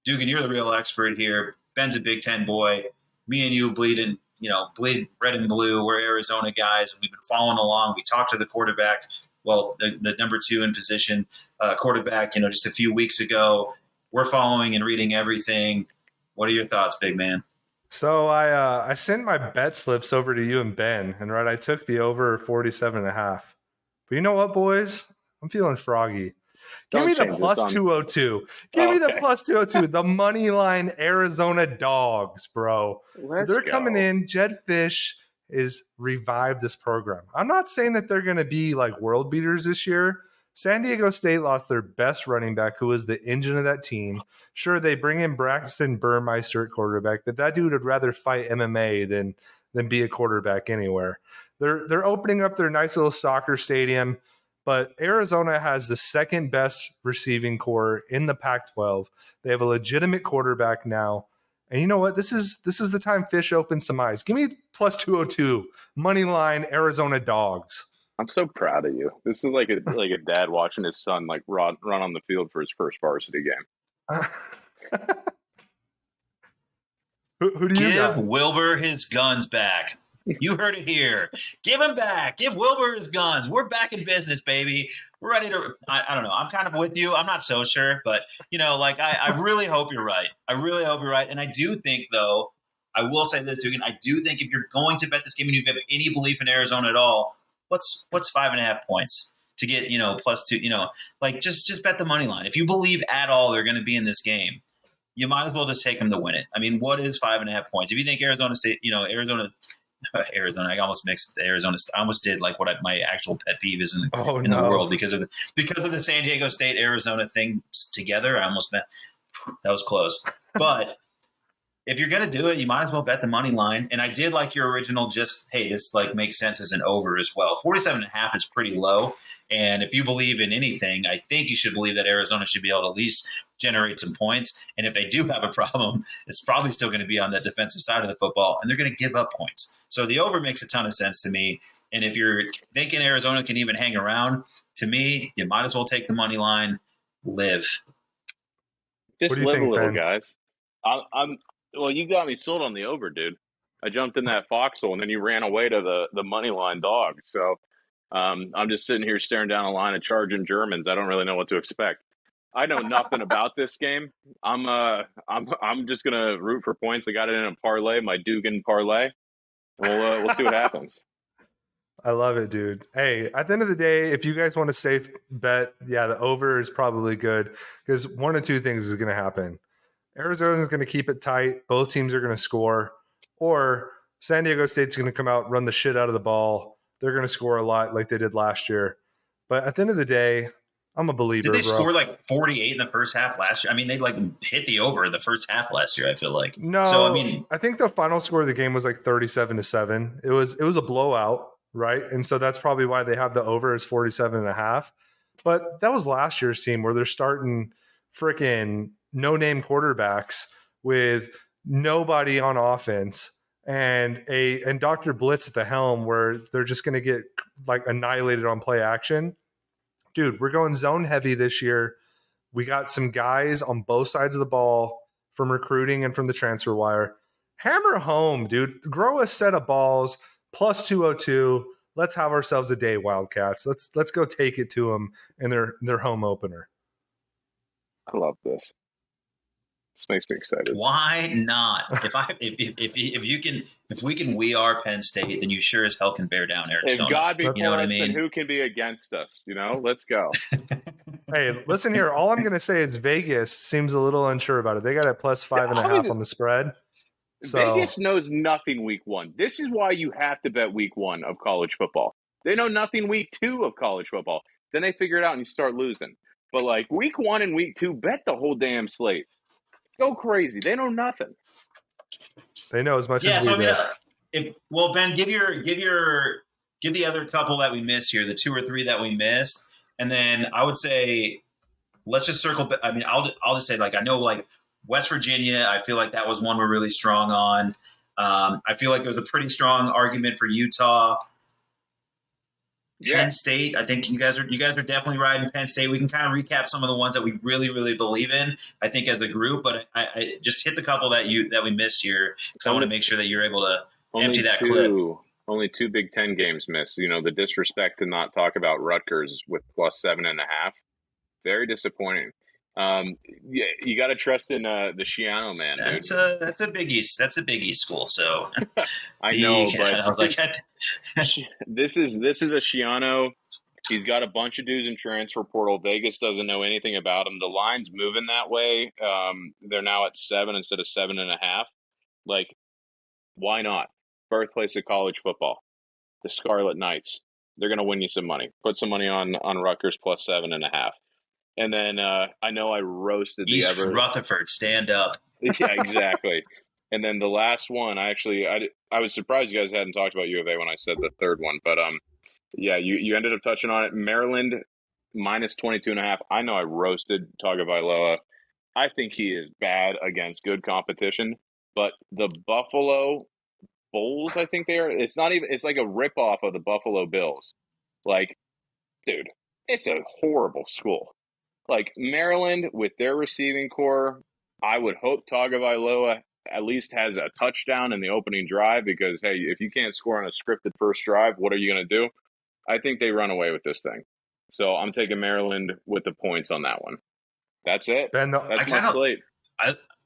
Dugan, you're the real expert here. Ben's a Big Ten boy. Me and you bleed red and blue. We're Arizona guys, and we've been following along. We talked to the quarterback, the number 2 in position quarterback, just a few weeks ago. We're following and reading everything. What are your thoughts, big man? So I sent my bet slips over to you and Ben, and I took the over 47.5. But you know what, boys? I'm feeling froggy. Give me the plus 202. Give me the plus 202. The money line Arizona Dogs, bro. They're coming in. Jed Fish is revived this program. I'm not saying that they're going to be like world beaters this year. San Diego State lost their best running back, who was the engine of that team. Sure, they bring in Braxton Burmeister at quarterback, but that dude would rather fight MMA than be a quarterback anywhere. They're opening up their nice little soccer stadium. But Arizona has the second best receiving core in the Pac-12. They have a legitimate quarterback now. And you know what? This is the time Fish opens some eyes. Give me plus 202, money line Arizona Dogs. I'm so proud of you. This is like a dad watching his son run on the field for his first varsity game. Who do you got? Give Wilbur his guns back. You heard it here. Give him back. Give Wilbur his guns. We're back in business, baby. We're ready to – I don't know. I'm kind of with you. I'm not so sure. But, I really hope you're right. And I do think, though, I will say this, Dugan. I do think if you're going to bet this game and you have any belief in Arizona at all, what's 5.5 points to get, plus 2, just bet the money line. If you believe at all they're going to be in this game, you might as well just take them to win it. I mean, what is 5.5 points? If you think Arizona State, Arizona, I almost mixed the Arizona. I almost did like what my actual pet peeve is in the world because of the San Diego State Arizona thing together. I almost that was close. But if you're gonna do it, you might as well bet the money line. And I did like your original. Just hey, this makes sense as an over as well. 47.5 is pretty low. And if you believe in anything, I think you should believe that Arizona should be able to at least generate some points. And if they do have a problem, it's probably still going to be on the defensive side of the football, and they're going to give up points. So the over makes a ton of sense to me. And if you're thinking Arizona can even hang around, to me, you might as well take the money line. Live. Just live a little, guys. Well, you got me sold on the over, dude. I jumped in that foxhole, and then you ran away to the money line dog. So I'm just sitting here staring down a line of charging Germans. I don't really know what to expect. I know nothing about this game. I'm just gonna root for points. I got it in a parlay, my Dugan parlay. We'll see what happens. I love it, dude. Hey, at the end of the day, if you guys want a safe bet, yeah, the over is probably good because one of two things is going to happen. Arizona is going to keep it tight. Both teams are going to score, or San Diego State's going to come out, run the shit out of the ball. They're going to score a lot like they did last year. But at the end of the day, I'm a believer. Did they score 48 in the first half last year? I mean, they hit the over in the first half last year, I feel like. No, so, I think the final score of the game was 37-7. It was a blowout, right? And so that's probably why they have the over as 47.5. But that was last year's team where they're starting freaking no-name quarterbacks with nobody on offense and Dr. Blitz at the helm where they're just going to get annihilated on play action. Dude, we're going zone heavy this year. We got some guys on both sides of the ball from recruiting and from the transfer wire. Hammer home, dude. Grow a set of balls, plus 202. Let's have ourselves a day, Wildcats. Let's go take it to them in their home opener. I love this. This makes me excited. Why not? If we can we are Penn State, then you sure as hell can bear down Arizona. If God be for us, then who can be against us? Let's go. Hey, listen here. All I'm going to say is Vegas seems a little unsure about it. They got it plus 5.5 on the spread. So Vegas knows nothing week 1. This is why you have to bet week 1 of college football. They know nothing week 2 of college football. Then they figure it out and you start losing. But like week 1 and week 2, bet the whole damn slate. Go crazy. They know nothing. they know as much as we do. Ben, give the other couple that we missed here, the 2 or 3 that we missed, and then I would say let's just circle. I mean, I'll just say like I know like West Virginia. I feel like that was one we're really strong on. I feel like there was a pretty strong argument for Utah. Penn State. I think you guys are definitely riding Penn State. We can kind of recap some of the ones that we really, really believe in. I think as a group, but I just hit the couple that we missed here because I want to make sure that you're able to empty that clip. Only 2 Big Ten games missed. You know, the disrespect to not talk about Rutgers with plus 7.5. Very disappointing. Yeah, you got to trust in the Schiano man. That's a Big East. That's a Big East school. So I know, but I was like, this is a Schiano. He's got a bunch of dudes in transfer portal. Vegas doesn't know anything about him. The line's moving that way. They're now at 7 instead of 7.5. Like, why not? Birthplace of college football. The Scarlet Knights. They're going to win you some money. Put some money on Rutgers plus 7.5. And then I know I roasted the East Rutherford, stand up. Yeah, exactly. And then the last one, I was surprised you guys hadn't talked about U of A when I said the third one. But, yeah, you ended up touching on it. Maryland, minus 22.5. I know I roasted Tagovailoa. I think he is bad against good competition. But the Buffalo Bulls, I think they are. It's not even – it's like a ripoff of the Buffalo Bills. Like, dude, it's a horrible school. Like, Maryland, with their receiving core, I would hope Tagovailoa at least has a touchdown in the opening drive because, hey, if you can't score on a scripted first drive, what are you going to do? I think they run away with this thing. So I'm taking Maryland with the points on that one. That's it. Ben, That's my slate.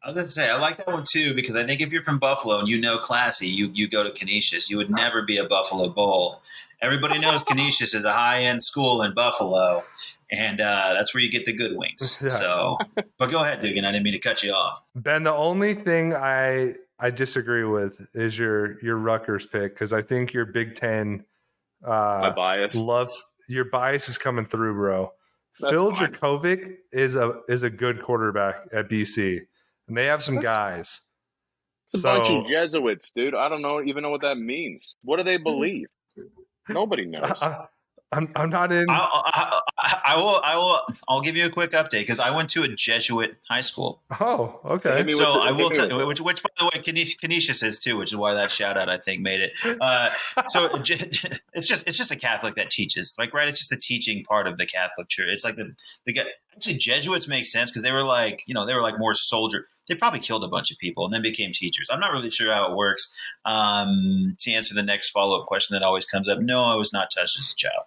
I was going to say, I like that one too, because I think if you're from Buffalo and you know Classy, you go to Canisius. You would never be a Buffalo Bull. Everybody knows Canisius is a high-end school in Buffalo, and that's where you get the good wings. Yeah. So, but go ahead, Dugan. I didn't mean to cut you off. Ben, the only thing I disagree with is your Rutgers pick, because I think your Big Ten my bias. Your bias is coming through, bro. That's Phil fine. Dracovic is a good quarterback at BC. And they have some guys. It's a bunch of Jesuits, dude. I don't even know what that means. What do they believe? Nobody knows. I'm not in. I'll give you a quick update because I went to a Jesuit high school. Oh, okay. So I will tell you, which by the way, Canisius is too, which is why that shout out I think made it. So it's just a Catholic that teaches, like, right? It's just the teaching part of the Catholic Church. It's like actually Jesuits make sense because they were like more soldier. They probably killed a bunch of people and then became teachers. I'm not really sure how it works. To answer the next follow up question that always comes up, no, I was not touched as a child.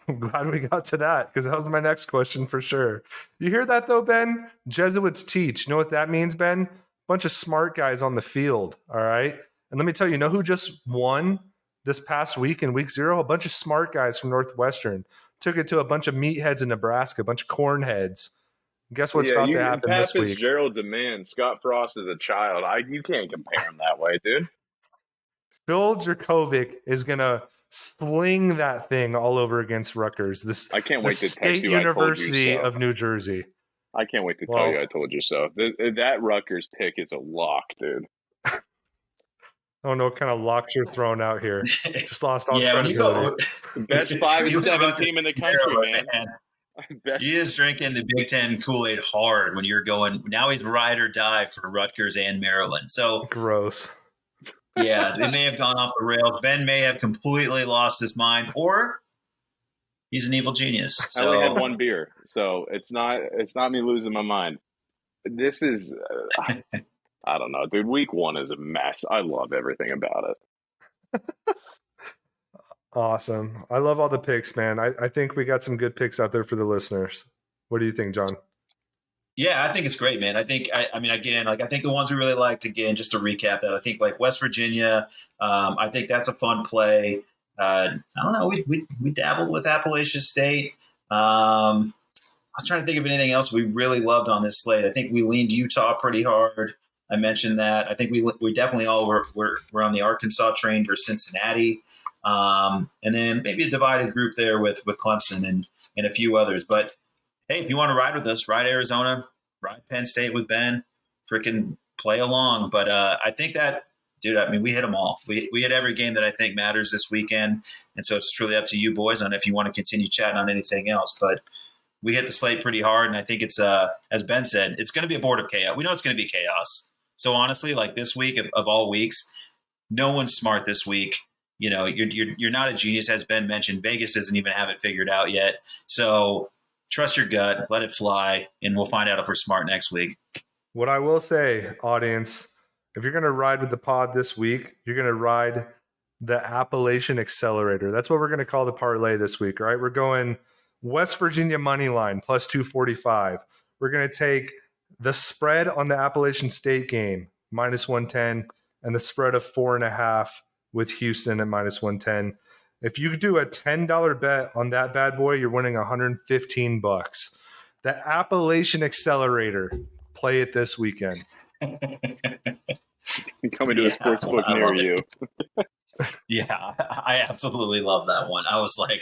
I'm glad we got to that because that was my next question for sure. You hear that though, Ben? Jesuits teach. You know what that means, Ben? Bunch of smart guys on the field. All right. And let me tell you, know who just won this past week in week 0? A bunch of smart guys from Northwestern took it to a bunch of meatheads in Nebraska, a bunch of cornheads. Guess what's about to happen this week? Fitzgerald's a man. Scott Frost is a child. You can't compare him that way, dude. Phil Dracovic is going to sling that thing all over against Rutgers. I can't wait to State University of New Jersey. I can't wait to tell you I told you so. That Rutgers pick is a lock, dude. I don't know what kind of locks you're throwing out here. Just lost all credibility. Best 5-7 team in the country, man. He is drinking the Big Ten Kool-Aid hard when you're going. Now he's ride or die for Rutgers and Maryland. So gross. Yeah, it may have gone off the rails. Ben may have completely lost his mind, or he's an evil genius. So. I only had one beer, so it's not me losing my mind. This is, I don't know, dude. Week 1 is a mess. I love everything about it. Awesome. I love all the picks, man. I think we got some good picks out there for the listeners. What do you think, John? Yeah, I think it's great, man. I think, I mean, again, like I think the ones we really liked, again, just to recap that, I think like West Virginia, I think that's a fun play. I don't know, we dabbled with Appalachian State. I was trying to think of anything else we really loved on this slate. I think we leaned Utah pretty hard. I mentioned that. I think we definitely all were on the Arkansas train for Cincinnati, and then maybe a divided group there with Clemson and a few others. But hey, if you want to ride with us, ride Arizona, ride Penn State with Ben, freaking play along. But I think that, dude, I mean, we hit them all. We hit every game that I think matters this weekend, and so it's truly up to you boys on if you want to continue chatting on anything else. But we hit the slate pretty hard, and I think it's as Ben said, it's going to be a board of chaos. We know it's going to be chaos. So honestly, like this week of all weeks, no one's smart this week. You know, you're not a genius, as Ben mentioned. Vegas doesn't even have it figured out yet. So trust your gut, let it fly, and we'll find out if we're smart next week. What I will say, audience, if you're going to ride with the pod this week, you're going to ride the Appalachian Accelerator. That's what we're going to call the parlay this week, right? We're going West Virginia money line plus 245. We're going to take the spread on the Appalachian State game minus 110 and the spread of 4.5 with Houston at minus 110. If you do a $10 bet on that bad boy, you're winning $115. The Appalachian Accelerator. Play it this weekend. Coming to a sports book near you. Yeah, I absolutely love that one. I was like,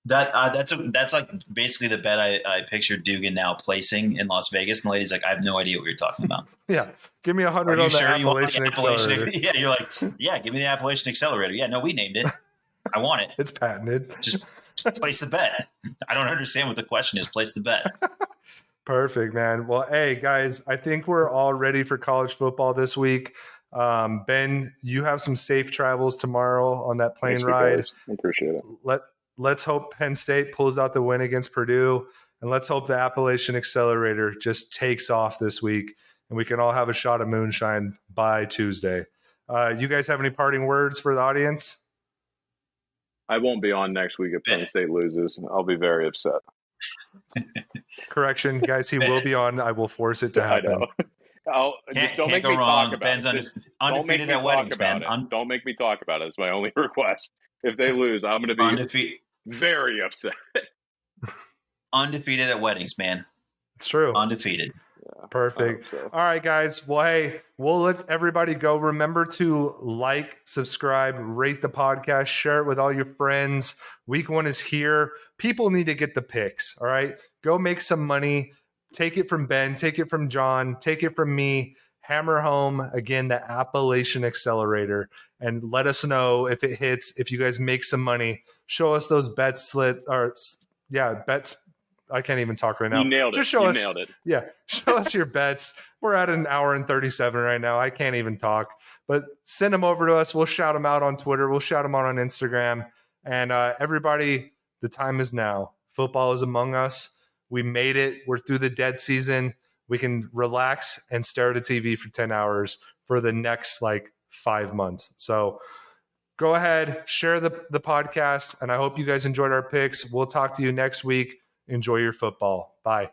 that's like basically the bet I pictured Dugan now placing in Las Vegas. And the lady's like, I have no idea what you're talking about. Yeah, give me 100 on the Appalachian Accelerator. Yeah, you're like, yeah, give me the Appalachian Accelerator. Yeah, no, we named it. I want it. It's patented. Just place the bet. I don't understand what the question is. Place the bet. Perfect, man. Well, hey, guys, I think we're all ready for college football this week. Ben, you have some safe travels tomorrow on that plane ride. Guys. I appreciate it. Let's hope Penn State pulls out the win against Purdue, and let's hope the Appalachian Accelerator just takes off this week, and we can all have a shot of moonshine by Tuesday. You guys have any parting words for the audience? I won't be on next week if Penn State loses. I'll be very upset. Correction, guys, he will be on. I will force it to happen. I know. Don't make me talk about Ben's it. undefeated at weddings, Ben. Don't make me talk about it. It's my only request. If they lose, I'm going to be very upset. Undefeated at weddings, man. It's true. Undefeated. Yeah, perfect. So. All right, guys. Well, hey, we'll let everybody go. Remember to like, subscribe, rate the podcast, share it with all your friends. Week 1 is here. People need to get the picks. All right. Go make some money. Take it from Ben. Take it from John. Take it from me. Hammer home, again, the Appalachian Accelerator. And let us know if it hits, if you guys make some money. Show us those bets bets. I can't even talk right now. You nailed it. Just show us. Nailed it. Yeah. Show us your bets. We're at an hour and 37 right now. I can't even talk. But send them over to us. We'll shout them out on Twitter. We'll shout them out on Instagram. And everybody, the time is now. Football is among us. We made it. We're through the dead season. We can relax and stare at a TV for 10 hours for the next 5 months. So go ahead, share the podcast. And I hope you guys enjoyed our picks. We'll talk to you next week. Enjoy your football. Bye.